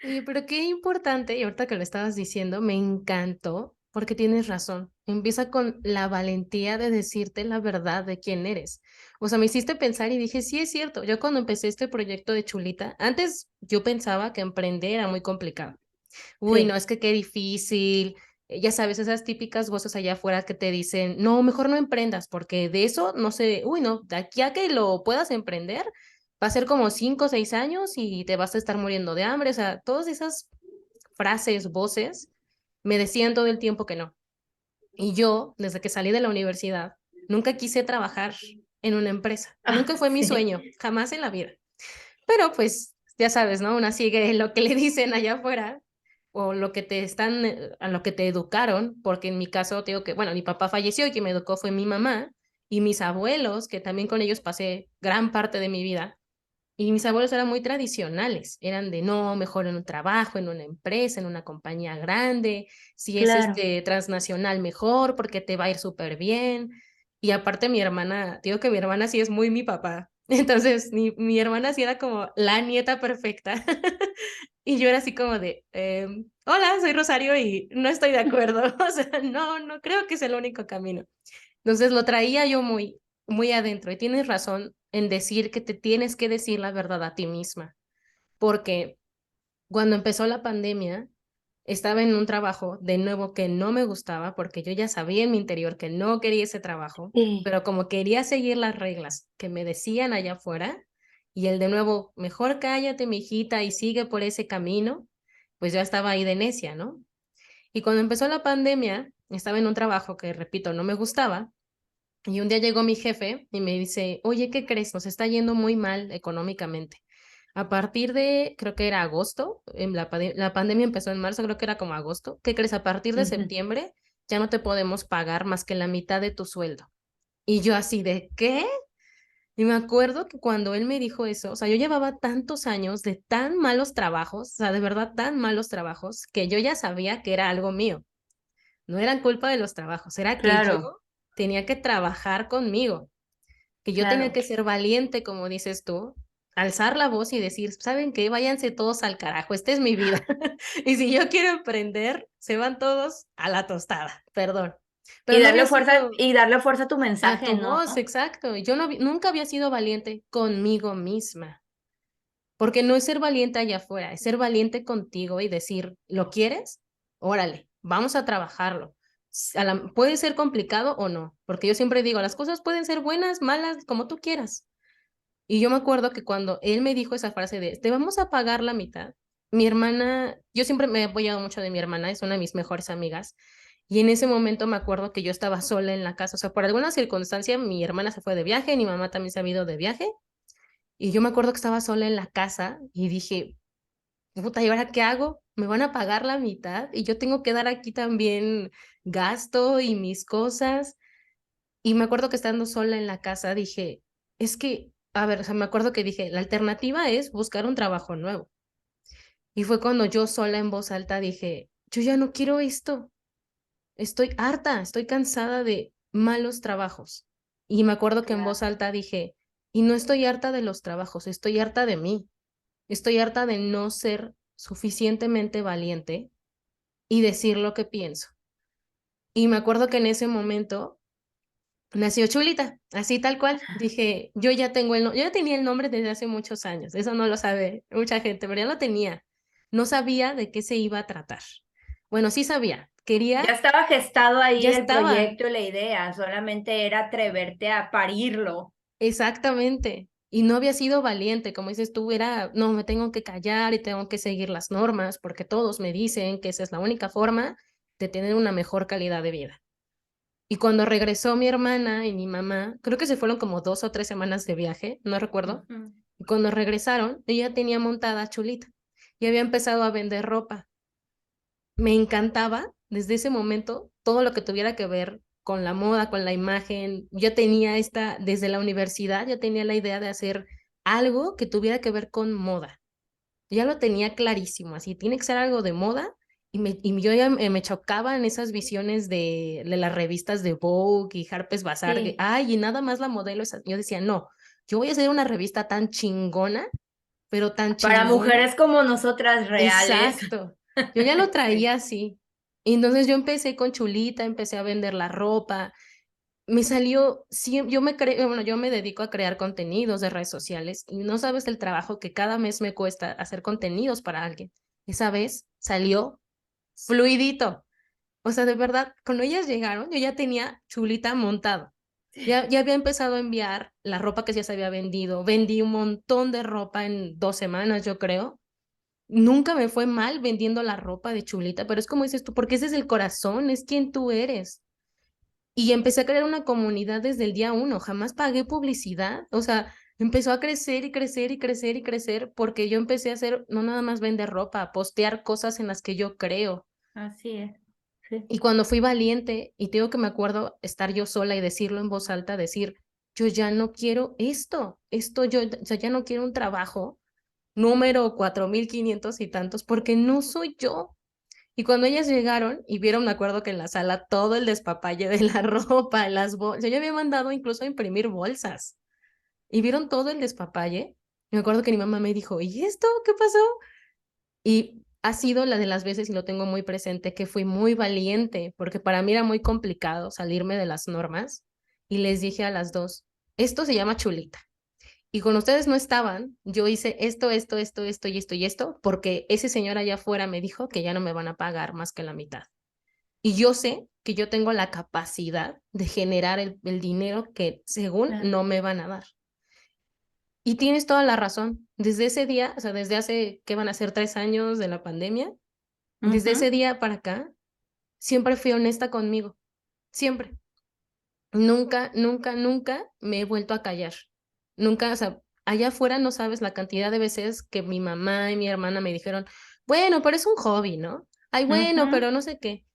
Oye, pero qué importante, y ahorita que lo estabas diciendo, me encantó, porque tienes razón. Empieza con la valentía de decirte la verdad de quién eres. O sea, me hiciste pensar y dije, sí es cierto. Yo cuando empecé este proyecto de Chulita, antes yo pensaba que emprender era muy complicado. Uy, no,
Sí,
es que qué difícil. Ya sabes, esas típicas voces allá afuera que te dicen, no, mejor no emprendas, porque de eso no sé, uy, no, de aquí a que lo puedas emprender, va a ser como 5 o 6 años y te vas a estar muriendo de hambre. O sea, todas esas frases, voces, me decían todo el tiempo que no. Y yo, desde que salí de la universidad, nunca quise trabajar en una empresa.
ah,
Nunca fue mi
sí,
sueño, jamás en la vida. Pero pues, ya sabes, ¿no? Una sigue lo que le dicen allá afuera o lo que te están, a lo que te educaron, porque en mi caso te digo que, bueno, mi papá falleció y quien me educó fue mi mamá y mis abuelos, que también con ellos pasé gran parte de mi vida. Y mis abuelos eran muy tradicionales, eran de no, mejor en un trabajo, en una empresa, en una compañía grande, si es
claro.
transnacional, mejor, porque te va a ir súper bien. Y aparte mi hermana, digo que mi hermana sí es muy mi papá. Entonces, mi hermana sí era como la nieta perfecta. Y yo era así como de, hola, soy Rosario y no estoy de acuerdo. O sea, no, no creo que es el único camino. Entonces lo traía yo muy, muy adentro y tienes razón en decir que te tienes que decir la verdad a ti misma, porque cuando empezó la pandemia estaba en un trabajo de nuevo que no me gustaba porque yo ya sabía en mi interior que no quería ese trabajo,
Sí,
pero como quería seguir las reglas que me decían allá afuera y el de nuevo, mejor cállate, mijita, y sigue por ese camino, pues yo estaba ahí de necia, ¿no? Y cuando empezó la pandemia, estaba en un trabajo que, repito, no me gustaba y un día llegó mi jefe y me dice, oye, ¿qué crees? Nos está yendo muy mal económicamente. A partir de, creo que era agosto, la pandemia empezó en marzo, creo que era como agosto. ¿Qué crees? A partir de
ujú,
septiembre ya no te podemos pagar más que la mitad de tu sueldo. Y yo así de, ¿qué? Y me acuerdo que cuando él me dijo eso, o sea, yo llevaba tantos años de tan malos trabajos, o sea, de verdad tan malos trabajos, que yo ya sabía que era algo mío. No eran culpa de los trabajos, era que yo
claro,
tenía que trabajar conmigo, que yo tenía
claro.
que ser valiente, como dices tú, alzar la voz y decir, ¿saben qué? Váyanse todos al carajo, esta es mi vida. Y si yo quiero emprender, se van todos a la tostada, perdón. Pero no había sido
Y darle fuerza a tu
a
mensaje,
tu
¿no?
voz, exacto. Yo no, nunca había sido valiente conmigo misma, porque no es ser valiente allá afuera, es ser valiente contigo y decir, ¿lo quieres? Órale, vamos a trabajarlo. Puede ser complicado o no, porque yo siempre digo, las cosas pueden ser buenas, malas, como tú quieras. Y yo me acuerdo que cuando él me dijo esa frase de, te vamos a pagar la mitad, mi hermana, yo siempre me he apoyado mucho de mi hermana, es una de mis mejores amigas, y en ese momento me acuerdo que yo estaba sola en la casa, o sea, por alguna circunstancia mi hermana se fue de viaje, mi mamá también se ha ido de viaje, y yo me acuerdo que estaba sola en la casa y dije, puta, ¿y ahora qué hago? Me van a pagar la mitad y yo tengo que dar aquí también gasto y mis cosas. Y me acuerdo que estando sola en la casa dije, es que, a ver, o sea, me acuerdo que dije, la alternativa es buscar un trabajo nuevo. Y fue cuando yo sola en voz alta dije, yo ya no quiero esto, estoy harta, estoy cansada de malos trabajos. Y me acuerdo que en voz
Claro.
alta dije, y no estoy harta de los trabajos, estoy harta de mí, estoy harta de no ser suficientemente valiente y decir lo que pienso. Y me acuerdo que en ese momento nació Chulita, así tal cual. Dije, yo ya tengo yo ya tenía el nombre desde hace muchos años, eso no lo sabe mucha gente, pero ya lo tenía. No sabía de qué se iba a tratar. Bueno, sí sabía,
Ya
quería,
estaba gestado
ya
ahí el
estaba,
proyecto y la idea, solamente era atreverte a parirlo.
exactamente. Y no había sido valiente, como dices tú, era, no, me tengo que callar y tengo que seguir las normas, porque todos me dicen que esa es la única forma de tener una mejor calidad de vida. Y cuando regresó mi hermana y mi mamá, creo que se fueron como 2 o 3 semanas de viaje, no recuerdo.
Ujú.
Y cuando regresaron, ella tenía montada Chulita y había empezado a vender ropa. Me encantaba desde ese momento todo lo que tuviera que ver con la moda, con la imagen. Yo tenía desde la universidad, yo tenía la idea de hacer algo que tuviera que ver con moda. Ya lo tenía clarísimo, así tiene que ser algo de moda. Y yo ya me chocaba en esas visiones de las revistas de Vogue y Harper's Bazaar,
Sí,
ay, y nada más la modelo. Yo decía, no, yo voy a hacer una revista tan chingona, pero tan
para
chingona.
mujeres como nosotras reales.
Exacto. Yo ya lo traía así. Y entonces yo empecé con Chulita, empecé a vender la ropa. Me salió, sí, bueno, yo me dedico a crear contenidos de redes sociales y no sabes el trabajo que cada mes me cuesta hacer contenidos para alguien. Esa vez salió fluidito. O sea, de verdad, cuando ellas llegaron, yo ya tenía Chulita montado. Ya había empezado a enviar la ropa que ya se había vendido. Vendí un montón de ropa en 2 semanas, yo creo. Nunca me fue mal vendiendo la ropa de Chulita, pero es como dices tú, porque ese es el corazón, es quien tú eres. Y empecé a crear una comunidad desde el día uno, jamás pagué publicidad, o sea, empezó a crecer y crecer y crecer y crecer porque yo empecé a hacer, no nada más vender ropa, a postear cosas en las que yo creo.
Así es. Sí.
Y cuando fui valiente, y te digo que me acuerdo estar yo sola y decirlo en voz alta, decir, yo ya no quiero esto yo, o sea, ya no quiero un trabajo número 4500 y tantos, porque no soy yo. Y cuando ellas llegaron y vieron, me acuerdo que en la sala todo el despapalle de la ropa, las bolsas, yo había mandado incluso a imprimir bolsas y vieron todo el despapalle. Me acuerdo que mi mamá me dijo, ¿y esto qué pasó? Y ha sido la de las veces, y lo tengo muy presente, que fui muy valiente, porque para mí era muy complicado salirme de las normas. Y les dije a las dos, esto se llama Chulita. Y cuando ustedes no estaban, yo hice esto y esto y esto, porque ese señor allá afuera me dijo que ya no me van a pagar más que la mitad. Y yo sé que yo tengo la capacidad de generar el dinero que según
Claro.
no me van a dar. Y tienes toda la razón. Desde ese día, o sea, desde hace, ¿qué van a ser 3 años de la pandemia? Desde ese
Ujú.
día para acá, siempre fui honesta conmigo. Siempre. Nunca, nunca, nunca me he vuelto a callar. Nunca, o sea, allá afuera no sabes la cantidad de veces que mi mamá y mi hermana me dijeron, bueno, pero es un hobby, ¿no? Ay, bueno,
Ujú.
pero no sé qué.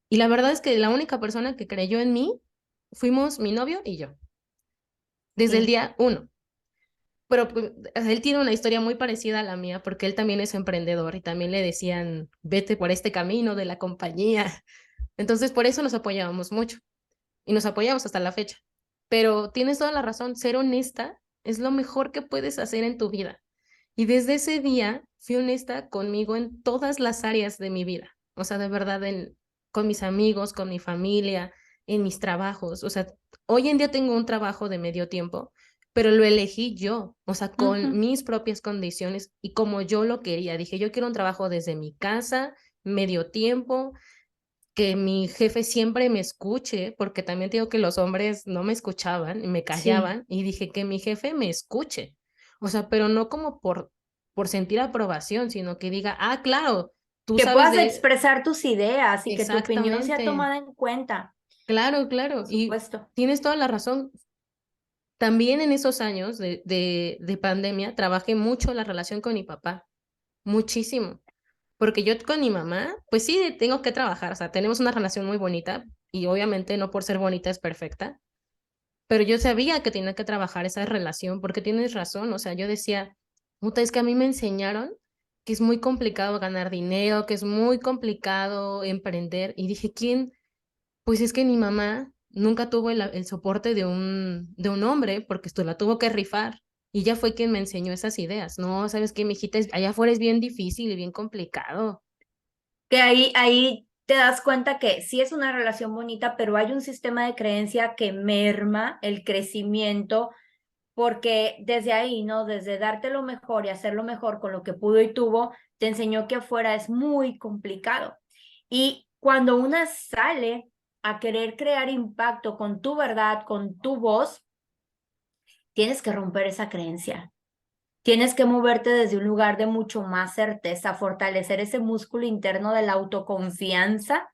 Y la verdad es que la única persona que creyó en mí fuimos mi novio y yo, desde el
Sí.
día uno. Pero pues, él tiene una historia muy parecida a la mía porque él también es emprendedor y también le decían, vete por este camino de la compañía. Entonces, por eso nos apoyábamos mucho y nos apoyamos hasta la fecha. Pero tienes toda la razón, ser honesta es lo mejor que puedes hacer en tu vida. Y desde ese día fui honesta conmigo en todas las áreas de mi vida. O sea, de verdad, con mis amigos, con mi familia, en mis trabajos. O sea, hoy en día tengo un trabajo de medio tiempo, pero lo elegí yo, o sea, con
Ujú.
mis propias condiciones y como yo lo quería. Dije, yo quiero un trabajo desde mi casa, medio tiempo, que mi jefe siempre me escuche, porque también te digo que los hombres no me escuchaban y me
Sí.
callaban, y dije que mi jefe me escuche. O sea, pero no como por sentir aprobación, sino que diga, ah, claro, tú
Que
sabes
puedas
de...
expresar tus ideas y que tu opinión sea
Exactamente,
tomada en cuenta,
claro, claro.
por
Y
supuesto.
tienes toda la razón. También en esos años de pandemia trabajé mucho la relación con mi papá, muchísimo. Porque yo con mi mamá, pues sí, tengo que trabajar, o sea, tenemos una relación muy bonita y obviamente no por ser bonita es perfecta, pero yo sabía que tenía que trabajar esa relación porque tienes razón, o sea, yo decía, puta, es que a mí me enseñaron que es muy complicado ganar dinero, que es muy complicado emprender y dije, ¿quién? Pues es que mi mamá nunca tuvo el soporte de un hombre porque esto la tuvo que rifar y ella fue quien me enseñó esas ideas. No, sabes qué, mijita, allá afuera es bien difícil y bien complicado.
Que ahí te das cuenta que sí es una relación bonita, pero hay un sistema de creencia que merma el crecimiento, porque desde ahí, ¿no? Desde darte lo mejor y hacer lo mejor con lo que pudo y tuvo, te enseñó que afuera es muy complicado. Y cuando una sale a querer crear impacto con tu verdad, con tu voz, tienes que romper esa creencia. Tienes que moverte desde un lugar de mucho más certeza, fortalecer ese músculo interno de la autoconfianza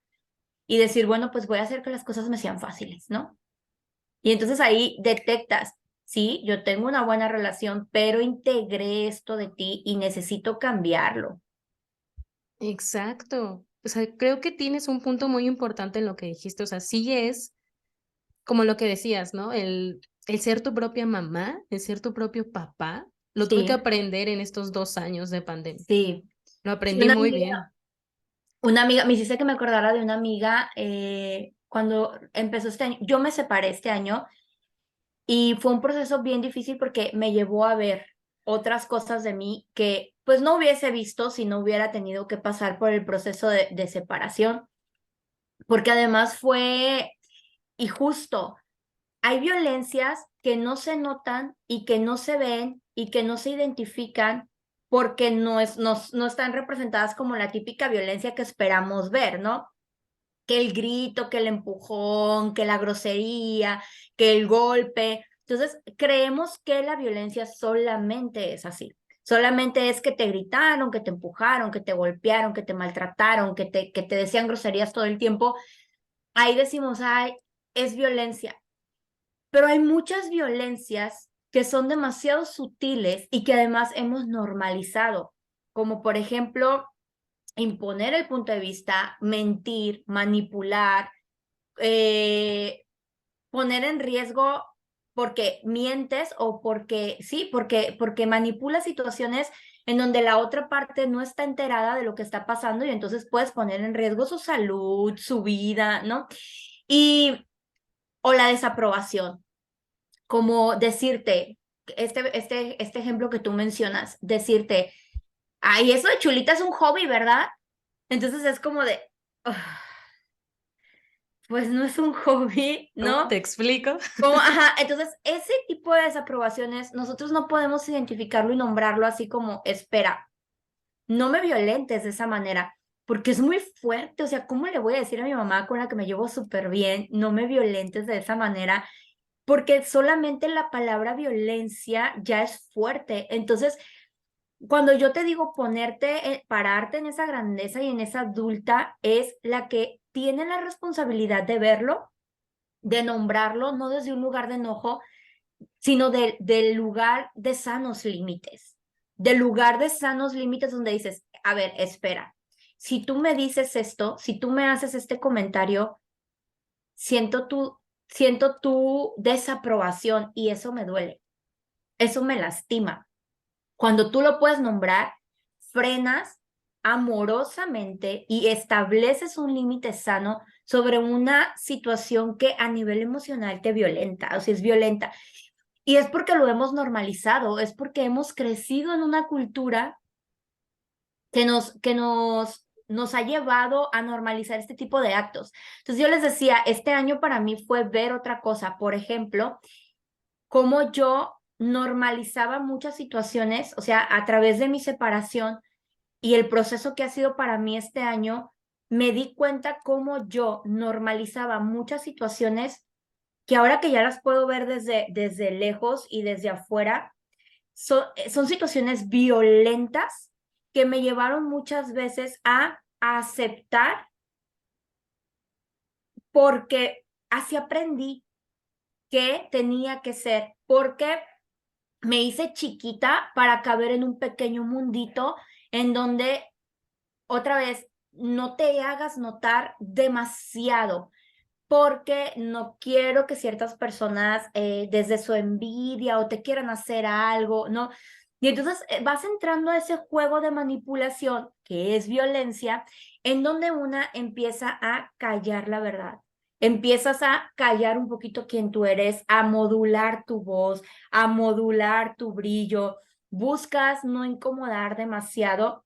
y decir, bueno, pues voy a hacer que las cosas me sean fáciles, ¿no? Y entonces ahí detectas, sí, yo tengo una buena relación, pero integré esto de ti y necesito cambiarlo.
Exacto. O sea, creo que tienes un punto muy importante en lo que dijiste. O sea, sí es como lo que decías, ¿no? El ser tu propia mamá, el ser tu propio papá. Lo tuve que
Sí,
aprender en estos 2 años de pandemia.
sí.
Lo
Sí,
aprendí muy bien.
una amiga, me hiciste que me acordara de una amiga cuando empezó este año, yo me separé este año. Y fue un proceso bien difícil porque me llevó a ver otras cosas de mí que pues no hubiese visto si no hubiera tenido que pasar por el proceso de separación. Porque además fue, y justo, hay violencias que no se notan y que no se ven y que no se identifican porque no están representadas como la típica violencia que esperamos ver, ¿no? Que el grito, que el empujón, que la grosería, que el golpe. Entonces, creemos que la violencia solamente es así. Solamente es que te gritaron, que te empujaron, que te golpearon, que te maltrataron, que te decían groserías todo el tiempo. Ahí decimos, ay, es violencia. Pero hay muchas violencias que son demasiado sutiles y que además hemos normalizado, como por ejemplo imponer el punto de vista, mentir, manipular, eh, poner en riesgo porque mientes o porque, sí, porque manipulas situaciones en donde la otra parte no está enterada de lo que está pasando y entonces puedes poner en riesgo su salud, su vida, ¿no? Y, o la desaprobación, como decirte, este ejemplo que tú mencionas, decirte, ay, eso de chulita es un hobby, ¿verdad? Entonces es como de, "Ah, pues no es un hobby,
¿Cómo
¿no?
te explico?
Como, ajá, entonces ese tipo de desaprobaciones nosotros no podemos identificarlo y nombrarlo así como, espera, no me violentes de esa manera, porque es muy fuerte, o sea, ¿cómo le voy a decir a mi mamá con la que me llevo súper bien, no me violentes de esa manera? Porque solamente la palabra violencia ya es fuerte. Entonces, cuando yo te digo ponerte, pararte en esa grandeza y en esa adulta, es la que tiene la responsabilidad de verlo, de nombrarlo, no desde un lugar de enojo, sino del lugar de sanos límites, del lugar de sanos límites donde dices, a ver, espera, si tú me dices esto, si tú me haces este comentario, siento siento tu desaprobación y eso me duele, eso me lastima. Cuando tú lo puedes nombrar, frenas amorosamente y estableces un límite sano sobre una situación que a nivel emocional te violenta, o sea, es violenta. Y es porque lo hemos normalizado, es porque hemos crecido en una cultura nos ha llevado a normalizar este tipo de actos. Entonces yo les decía, este año para mí fue ver otra cosa, por ejemplo, cómo yo normalizaba muchas situaciones, o sea, a través de mi separación y el proceso que ha sido para mí este año, me di cuenta cómo yo normalizaba muchas situaciones que ahora que ya las puedo ver desde lejos y desde afuera, son situaciones violentas que me llevaron muchas veces a aceptar, porque así aprendí que tenía que ser, porque me hice chiquita para caber en un pequeño mundito en donde, otra vez, no te hagas notar demasiado, porque no quiero que ciertas personas desde su envidia o te quieran hacer algo, ¿no? Y entonces vas entrando a ese juego de manipulación que es violencia, en donde una empieza a callar la verdad. Empiezas a callar un poquito quién tú eres, a modular tu voz, a modular tu brillo. Buscas no incomodar demasiado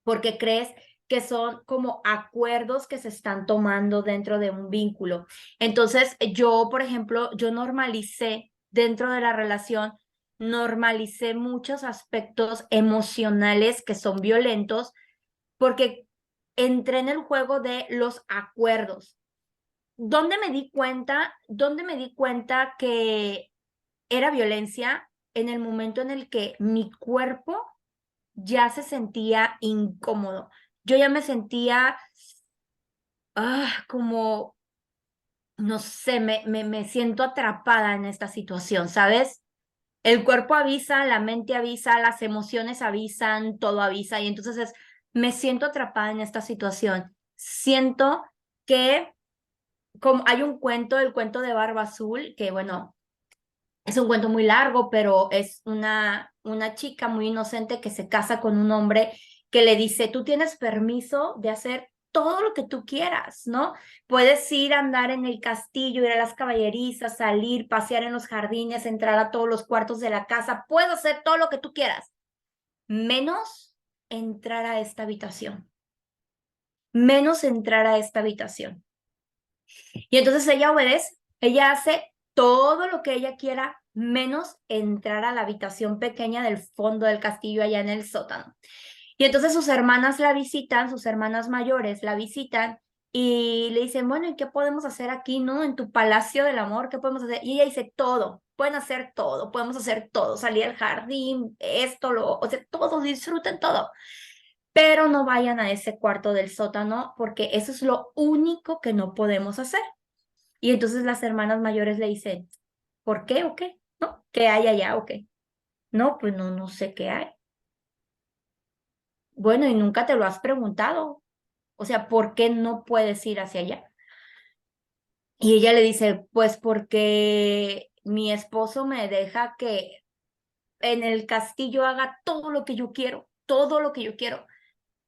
porque crees que son como acuerdos que se están tomando dentro de un vínculo. Entonces, yo, por ejemplo, yo normalicé dentro de la relación, normalicé muchos aspectos emocionales que son violentos porque entré en el juego de los acuerdos. ¿Dónde me di cuenta? ¿Dónde me di cuenta que era violencia? En el momento en el que mi cuerpo ya se sentía incómodo. Yo ya me sentía como, no sé, me siento atrapada en esta situación, ¿sabes? El cuerpo avisa, la mente avisa, las emociones avisan, todo avisa, y entonces me siento atrapada en esta situación. Siento que, como hay un cuento, el cuento de Barba Azul, que bueno, es un cuento muy largo, pero es una chica muy inocente que se casa con un hombre que le dice, tú tienes permiso de hacer todo lo que tú quieras, ¿no? Puedes ir a andar en el castillo, ir a las caballerizas, salir, pasear en los jardines, entrar a todos los cuartos de la casa, puedes hacer todo lo que tú quieras, menos entrar a esta habitación, menos entrar a esta habitación. Y entonces ella obedece, ella hace todo lo que ella quiera, menos entrar a la habitación pequeña del fondo del castillo allá en el sótano. Y entonces sus hermanas la visitan, sus hermanas mayores la visitan y le dicen, bueno, ¿y qué podemos hacer aquí, no? En tu palacio del amor, ¿qué podemos hacer? Y ella dice, todo, pueden hacer todo, podemos hacer todo, salir al jardín, esto, o sea, todo, disfruten todo. Pero no vayan a ese cuarto del sótano porque eso es lo único que no podemos hacer. Y entonces las hermanas mayores le dicen, ¿por qué o qué? ¿No? ¿Qué hay allá o qué? No, pues no, no sé qué hay. Bueno, y nunca te lo has preguntado. O sea, ¿por qué no puedes ir hacia allá? Y ella le dice, pues porque mi esposo me deja que en el castillo haga todo lo que yo quiero, todo lo que yo quiero,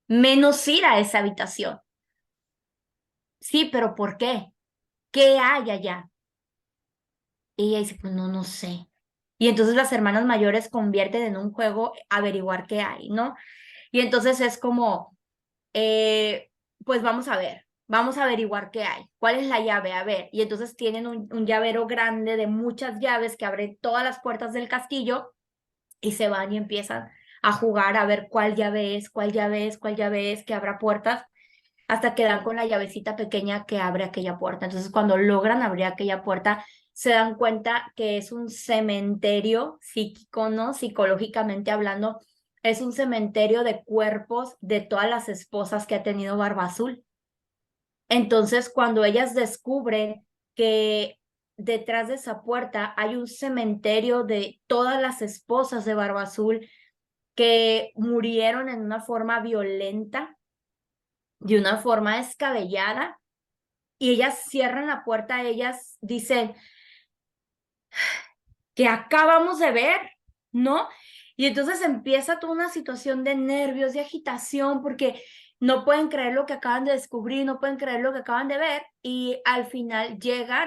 menos ir a esa habitación. Sí, pero ¿por qué? ¿Qué hay allá? Y ella dice, pues no, no sé. Y entonces las hermanas mayores convierten en un juego averiguar qué hay, ¿no? Y entonces es como, pues vamos a averiguar qué hay, cuál es la llave, a ver. Y entonces tienen un llavero grande de muchas llaves que abre todas las puertas del castillo y se van y empiezan a jugar a ver cuál llave es, cuál llave es, cuál llave es, que abra puertas, hasta que dan con la llavecita pequeña que abre aquella puerta. Entonces, cuando logran abrir aquella puerta, se dan cuenta que es un cementerio psíquico, ¿no? Psicológicamente hablando, es un cementerio de cuerpos de todas las esposas que ha tenido Barba Azul. Entonces, cuando ellas descubren que detrás de esa puerta hay un cementerio de todas las esposas de Barba Azul que murieron en una forma violenta, de una forma descabellada, y ellas cierran la puerta, ellas dicen, que acabamos de ver, ¿no? Y entonces empieza toda una situación de nervios, de agitación, porque no pueden creer lo que acaban de descubrir, no pueden creer lo que acaban de ver, y al final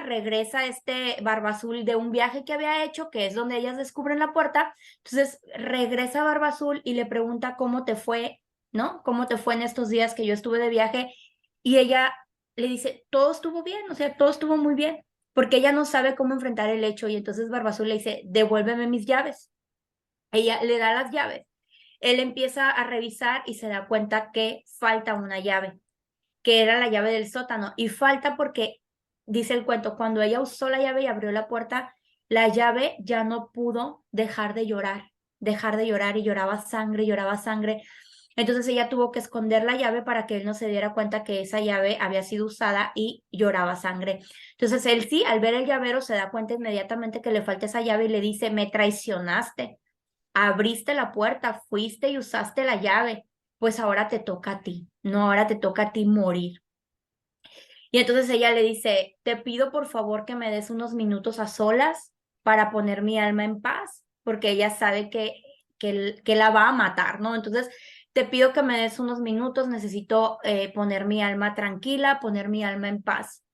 regresa este Barba Azul de un viaje que había hecho, que es donde ellas descubren la puerta. Entonces regresa Barba Azul y le pregunta cómo te fue, ¿no? ¿Cómo te fue en estos días que yo estuve de viaje? Y ella le dice, todo estuvo bien, o sea, todo estuvo muy bien, porque ella no sabe cómo enfrentar el hecho, y entonces Barba Azul le dice, devuélveme mis llaves. Ella le da las llaves. Él empieza a revisar y se da cuenta que falta una llave, que era la llave del sótano, y falta porque, dice el cuento, cuando ella usó la llave y abrió la puerta, la llave ya no pudo dejar de llorar. dejar de llorar y lloraba sangre, lloraba sangre. Entonces ella tuvo que esconder la llave para que él no se diera cuenta que esa llave había sido usada y lloraba sangre. Entonces él sí, al ver el llavero, se da cuenta inmediatamente que le falta esa llave y le dice, me traicionaste, abriste la puerta, fuiste y usaste la llave, pues ahora te toca a ti, no, ahora te toca a ti morir. Y entonces ella le dice, te pido por favor que me des unos minutos a solas para poner mi alma en paz, porque ella sabe que la va a matar, ¿no? Entonces, te pido que me des unos minutos, necesito poner mi alma tranquila, poner mi alma en paz.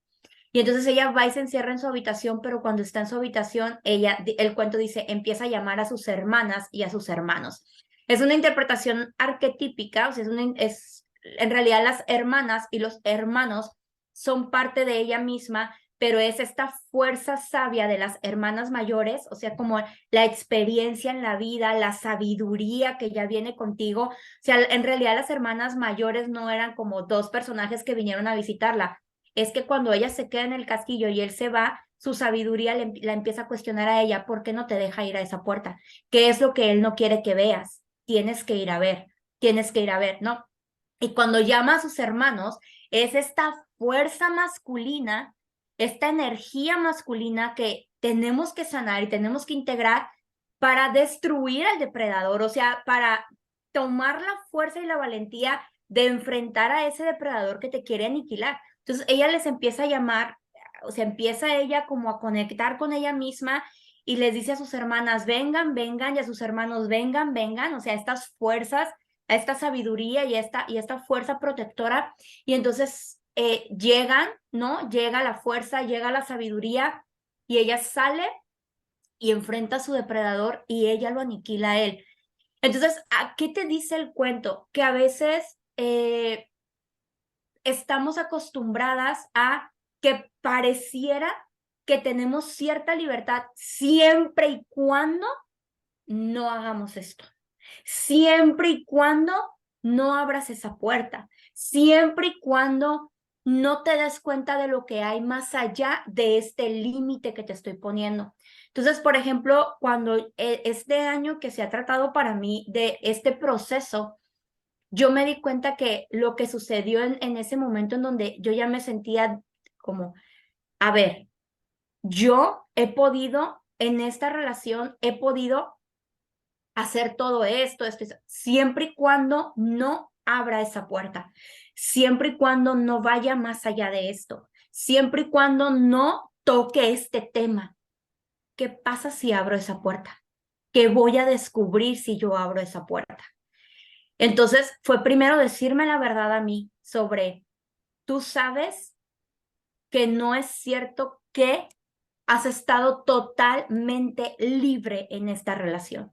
Y entonces ella va y se encierra en su habitación, pero cuando está en su habitación, el cuento dice, empieza a llamar a sus hermanas y a sus hermanos. Es una interpretación arquetípica, o sea, en realidad las hermanas y los hermanos son parte de ella misma, pero es esta fuerza sabia de las hermanas mayores, o sea, como la experiencia en la vida, la sabiduría que ya viene contigo. O sea, en realidad las hermanas mayores no eran como dos personajes que vinieron a visitarla, es que cuando ella se queda en el castillo y él se va, su sabiduría la empieza a cuestionar a ella, ¿por qué no te deja ir a esa puerta? ¿Qué es lo que él no quiere que veas? Tienes que ir a ver, tienes que ir a ver, ¿no? Y cuando llama a sus hermanos, es esta fuerza masculina, esta energía masculina que tenemos que sanar y tenemos que integrar para destruir al depredador, o sea, para tomar la fuerza y la valentía de enfrentar a ese depredador que te quiere aniquilar. Entonces ella les empieza a llamar, o sea, empieza ella como a conectar con ella misma y les dice a sus hermanas, vengan, vengan, y a sus hermanos, vengan, vengan, o sea, estas fuerzas, a esta sabiduría y esta fuerza protectora, y entonces llegan, ¿no? Llega la fuerza, llega la sabiduría, y ella sale y enfrenta a su depredador y ella lo aniquila a él. Entonces, ¿a qué te dice el cuento? Que a veces estamos acostumbradas a que pareciera que tenemos cierta libertad siempre y cuando no hagamos esto, siempre y cuando no abras esa puerta, siempre y cuando no te des cuenta de lo que hay más allá de este límite que te estoy poniendo. Entonces, por ejemplo, cuando este año que se ha tratado para mí de este proceso, yo me di cuenta que lo que sucedió en ese momento en donde yo ya me sentía como, a ver, yo he podido, en esta relación, he podido hacer todo esto, siempre y cuando no abra esa puerta, siempre y cuando no vaya más allá de esto, siempre y cuando no toque este tema. ¿Qué pasa si abro esa puerta? ¿Qué voy a descubrir si yo abro esa puerta? Entonces fue primero decirme la verdad a mí sobre, tú sabes que no es cierto que has estado totalmente libre en esta relación.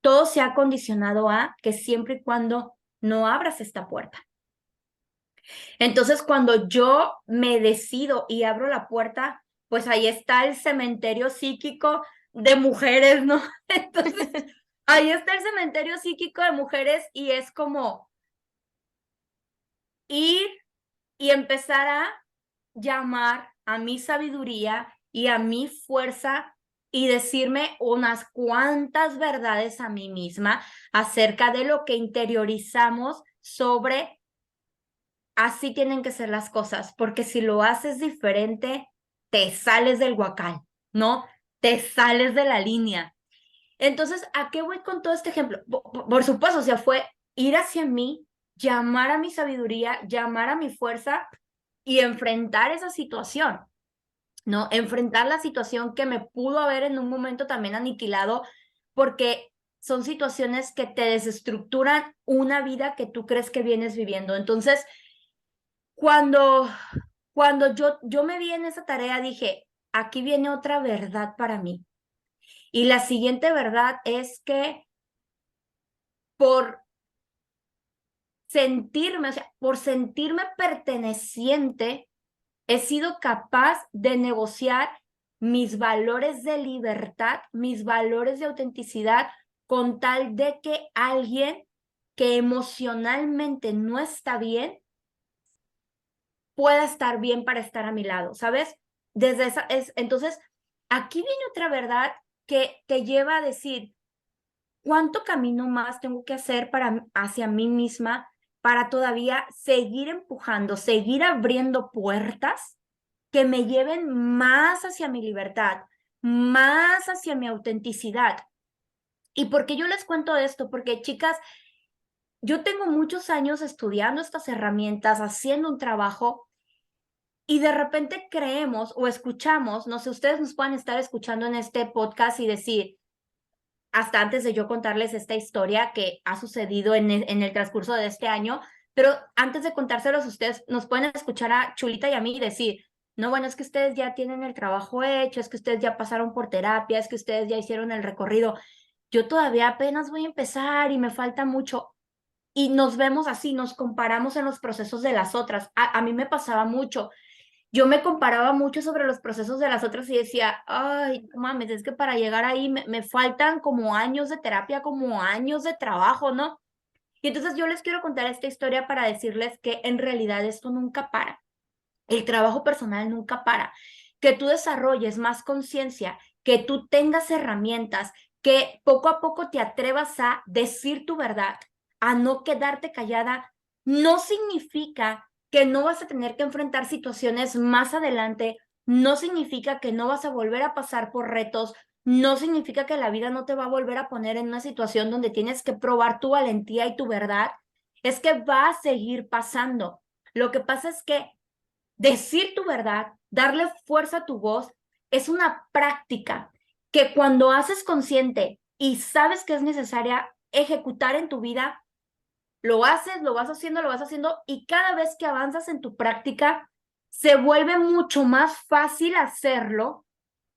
Todo se ha condicionado a que siempre y cuando no abras esta puerta. Entonces, cuando yo me decido y abro la puerta, pues ahí está el cementerio psíquico de mujeres, ¿no? Entonces, ahí está el cementerio psíquico de mujeres y es como ir y empezar a llamar a mi sabiduría y a mi fuerza y decirme unas cuantas verdades a mí misma acerca de lo que interiorizamos sobre así tienen que ser las cosas, porque si lo haces diferente, te sales del huacal, ¿no? Te sales de la línea. Entonces, ¿a qué voy con todo este ejemplo? Por supuesto, o sea, fue ir hacia mí, llamar a mi sabiduría, llamar a mi fuerza y enfrentar esa situación, ¿no? Enfrentar la situación que me pudo haber en un momento también aniquilado, porque son situaciones que te desestructuran una vida que tú crees que vienes viviendo. Entonces, cuando, cuando yo me vi en esa tarea, dije, aquí viene otra verdad para mí. Y la siguiente verdad es que por sentirme, o sea, por sentirme perteneciente, he sido capaz de negociar mis valores de libertad, mis valores de autenticidad, con tal de que alguien que emocionalmente no está bien pueda estar bien para estar a mi lado, ¿sabes? Entonces, aquí viene otra verdad que te lleva a decir, ¿cuánto camino más tengo que hacer hacia mí misma para todavía seguir empujando, seguir abriendo puertas que me lleven más hacia mi libertad, más hacia mi autenticidad? ¿Y por qué yo les cuento esto? Porque, chicas, yo tengo muchos años estudiando estas herramientas, haciendo un trabajo, y de repente creemos o escuchamos, no sé, ustedes nos pueden estar escuchando en este podcast y decir, hasta antes de yo contarles esta historia que ha sucedido en el transcurso de este año, pero antes de contárselos, ustedes nos pueden escuchar a Chulita y a mí y decir, no, bueno, es que ustedes ya tienen el trabajo hecho, es que ustedes ya pasaron por terapia, es que ustedes ya hicieron el recorrido. Yo todavía apenas voy a empezar y me falta mucho. Y nos vemos así, nos comparamos en los procesos de las otras. A mí me pasaba mucho. Yo me comparaba mucho sobre los procesos de las otras y decía, ay, no mames, es que para llegar ahí me faltan como años de terapia, como años de trabajo, ¿no? Y entonces yo les quiero contar esta historia para decirles que en realidad esto nunca para. El trabajo personal nunca para. Que tú desarrolles más conciencia, que tú tengas herramientas, que poco a poco te atrevas a decir tu verdad, a no quedarte callada, no significa que no vas a tener que enfrentar situaciones más adelante, no significa que no vas a volver a pasar por retos, no significa que la vida no te va a volver a poner en una situación donde tienes que probar tu valentía y tu verdad. Es que va a seguir pasando. Lo que pasa es que decir tu verdad, darle fuerza a tu voz, es una práctica que cuando haces consciente y sabes que es necesaria ejecutar en tu vida, lo haces, lo vas haciendo y cada vez que avanzas en tu práctica, se vuelve mucho más fácil hacerlo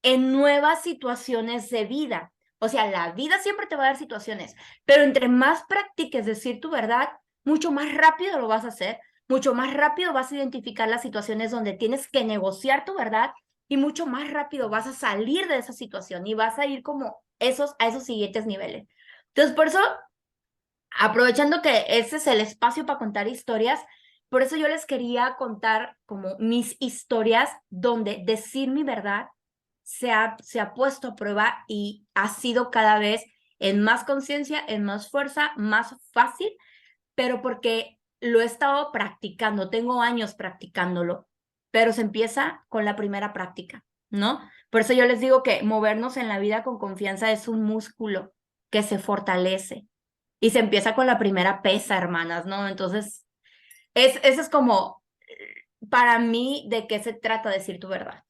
en nuevas situaciones de vida. O sea, la vida siempre te va a dar situaciones, pero entre más practiques decir tu verdad, mucho más rápido lo vas a hacer, mucho más rápido vas a identificar las situaciones donde tienes que negociar tu verdad y mucho más rápido vas a salir de esa situación y vas a ir como a esos siguientes niveles. Entonces, por eso, aprovechando que ese es el espacio para contar historias, por eso yo les quería contar como mis historias donde decir mi verdad se ha puesto a prueba y ha sido cada vez en más conciencia, en más fuerza, más fácil, pero porque lo he estado practicando, tengo años practicándolo, pero se empieza con la primera práctica, ¿no? Por eso yo les digo que movernos en la vida con confianza es un músculo que se fortalece y se empieza con la primera pesa, hermanas, ¿no? Entonces, eso es como, para mí, de qué se trata decir tu verdad.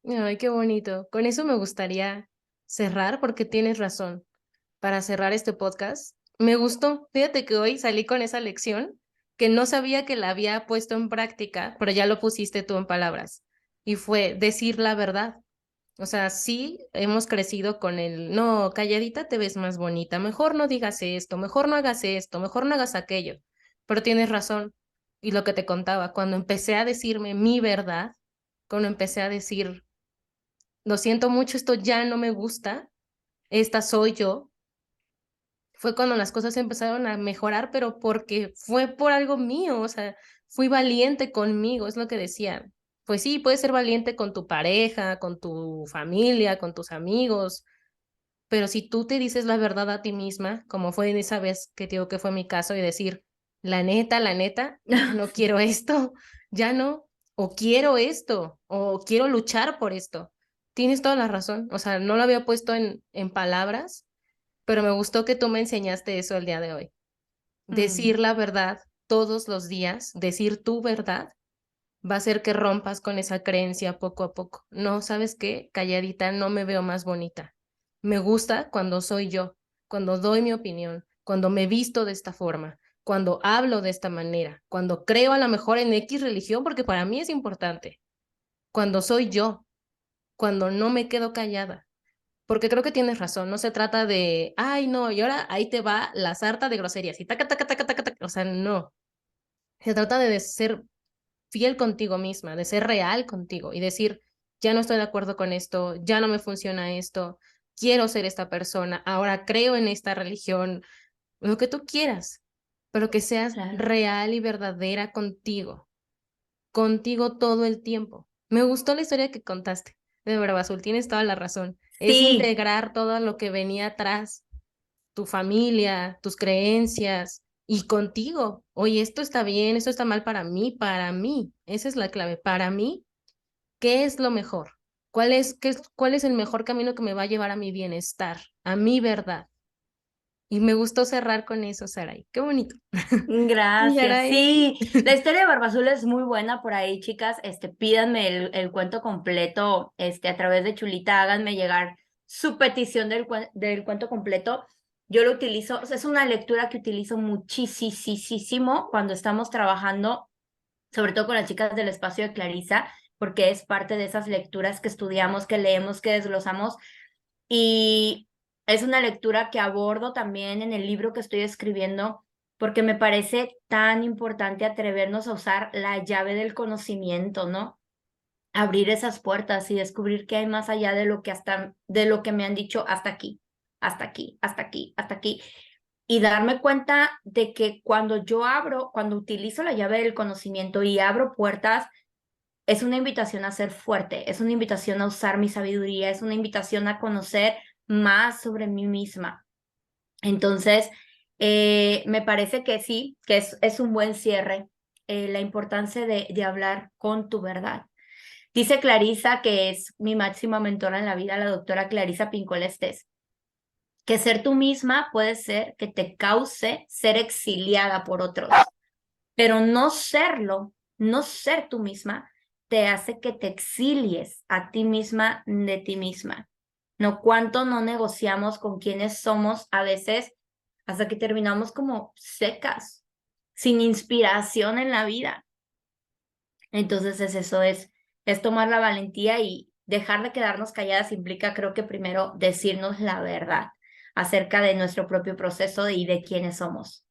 Ay, qué bonito. Con eso me gustaría cerrar porque tienes razón. Para cerrar este podcast, me gustó. Fíjate que hoy salí con esa lección que no sabía que la había puesto en práctica, pero ya lo pusiste tú en palabras. Y fue decir la verdad. O sea, sí, hemos crecido con el, no, calladita te ves más bonita, mejor no digas esto, mejor no hagas esto, mejor no hagas aquello. Pero tienes razón. Y lo que te contaba, cuando empecé a decirme mi verdad, cuando empecé a decir, lo siento mucho, esto ya no me gusta, esta soy yo, fue cuando las cosas empezaron a mejorar, pero porque fue por algo mío, o sea, fui valiente conmigo, es lo que decía. Pues sí, puedes ser valiente con tu pareja, con tu familia, con tus amigos, pero si tú te dices la verdad a ti misma, como fue en esa vez que te digo que fue mi caso, y decir, la neta, ya no quiero esto, ya no, o quiero esto, o quiero luchar por esto. Tienes toda la razón, o sea, no lo había puesto en palabras, pero me gustó que tú me enseñaste eso el día de hoy.
Mm.
Decir la verdad todos los días, decir tu verdad, va a hacer que rompas con esa creencia poco a poco. No, ¿sabes qué? Calladita no me veo más bonita. Me gusta cuando soy yo, cuando doy mi opinión, cuando me visto de esta forma, cuando hablo de esta manera, cuando creo a lo mejor en X religión, porque para mí es importante, cuando soy yo, cuando no me quedo callada. Porque creo que tienes razón, no se trata de, ay, no, y ahora ahí te va la sarta de groserías y taca, taca, taca, taca, taca. O sea, no. Se trata de ser fiel contigo misma, de ser real contigo y decir, ya no estoy de acuerdo con esto, ya no me funciona esto, quiero ser esta persona, ahora creo en esta religión, lo que tú quieras, pero que seas
Claro.
real y verdadera contigo todo el tiempo. Me gustó la historia que contaste, de verdad, Azul, tienes toda la razón. Es
Sí,
integrar todo lo que venía atrás, tu familia, tus creencias y contigo. Oye, esto está bien, esto está mal para mí. Esa es la clave. Para mí, ¿qué es lo mejor? ¿Cuál es el mejor camino que me va a llevar a mi bienestar, a mi verdad? Y me gustó cerrar con eso, Saray. Qué bonito.
Gracias.
Saray.
Sí, la historia de Barba Azul es muy buena por ahí, chicas. Pídanme el cuento completo, a través de Chulita, háganme llegar su petición del cuento completo. Yo lo utilizo, o sea, es una lectura que utilizo muchísimo cuando estamos trabajando, sobre todo con las chicas del espacio de Clarisa, porque es parte de esas lecturas que estudiamos, que leemos, que desglosamos. Y es una lectura que abordo también en el libro que estoy escribiendo, porque me parece tan importante atrevernos a usar la llave del conocimiento, ¿no? Abrir esas puertas y descubrir qué hay más allá de lo que me han dicho hasta aquí, hasta aquí, hasta aquí, hasta aquí. Y darme cuenta de que cuando utilizo la llave del conocimiento y abro puertas, es una invitación a ser fuerte, es una invitación a usar mi sabiduría, es una invitación a conocer más sobre mí misma. Entonces, me parece que sí, que es un buen cierre, la importancia de hablar con tu verdad. Dice Clarisa, que es mi máxima mentora en la vida, la doctora Clarisa Pincola Estés, que ser tú misma puede ser que te cause ser exiliada por otros, pero no serlo, no ser tú misma, te hace que te exilies a ti misma de ti misma. No, cuánto no negociamos con quienes somos a veces hasta que terminamos como secas, sin inspiración en la vida. Entonces es tomar la valentía y dejar de quedarnos calladas implica, creo que primero decirnos la verdad acerca de nuestro propio proceso y de quiénes somos.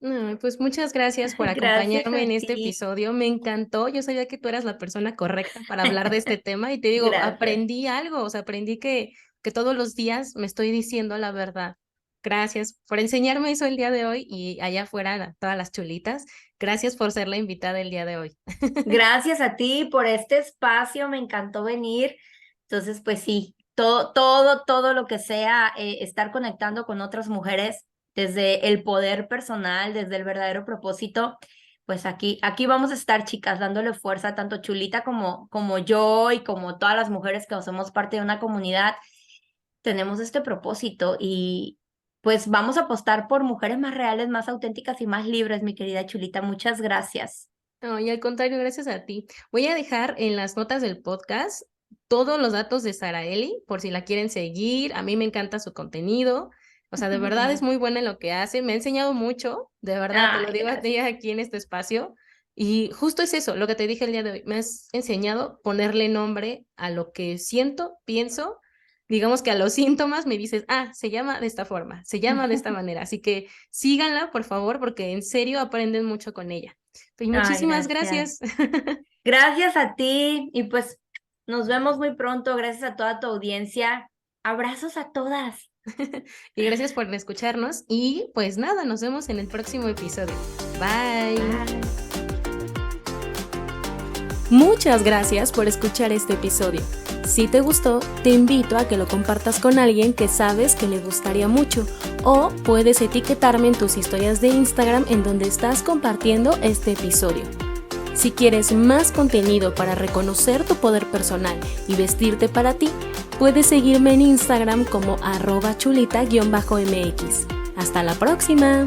No, pues muchas gracias por
Gracias
acompañarme
a
en este
ti.
episodio. Me encantó. Yo sabía que tú eras la persona correcta para hablar de este tema y te digo,
Gracias.
aprendí algo, o sea, aprendí que todos los días me estoy diciendo la verdad. Gracias por enseñarme eso el día de hoy y allá afuera todas las chulitas. Gracias por ser la invitada el día de hoy.
Gracias a ti por este espacio, me encantó venir. Entonces, pues sí, todo lo que sea estar conectando con otras mujeres desde el poder personal, desde el verdadero propósito, pues aquí vamos a estar, chicas, dándole fuerza, tanto Chulita como yo y como todas las mujeres que somos parte de una comunidad, tenemos este propósito y pues vamos a apostar por mujeres más reales, más auténticas y más libres, mi querida Chulita. Muchas gracias.
No, y al contrario, gracias a ti. Voy a dejar en las notas del podcast todos los datos de Saraeli, por si la quieren seguir. A mí me encanta su contenido. O sea, de verdad es muy buena en lo que hace. Me ha enseñado mucho, de verdad, te lo
Ay,
digo a ti
gracias.
aquí en este espacio. Y justo es eso, lo que te dije el día de hoy. Me has enseñado ponerle nombre a lo que siento, pienso. Digamos que a los síntomas me dices, ah, se llama de esta forma, se llama de esta manera. Así que síganla, por favor, porque en serio aprenden mucho con ella. Pues
Ay,
muchísimas
gracias.
gracias.
Gracias a ti y pues nos vemos muy pronto. Gracias a toda tu audiencia. Abrazos a todas.
Y gracias por escucharnos. Y pues nada, nos vemos en el próximo episodio. Bye.
Bye.
Muchas gracias por escuchar este episodio. Si te gustó, te invito a que lo compartas con alguien que sabes que le gustaría mucho, o puedes etiquetarme en tus historias de Instagram en donde estás compartiendo este episodio. Si quieres más contenido para reconocer tu poder personal y vestirte para ti, puedes seguirme en Instagram como @chulita_mx. ¡Hasta la próxima!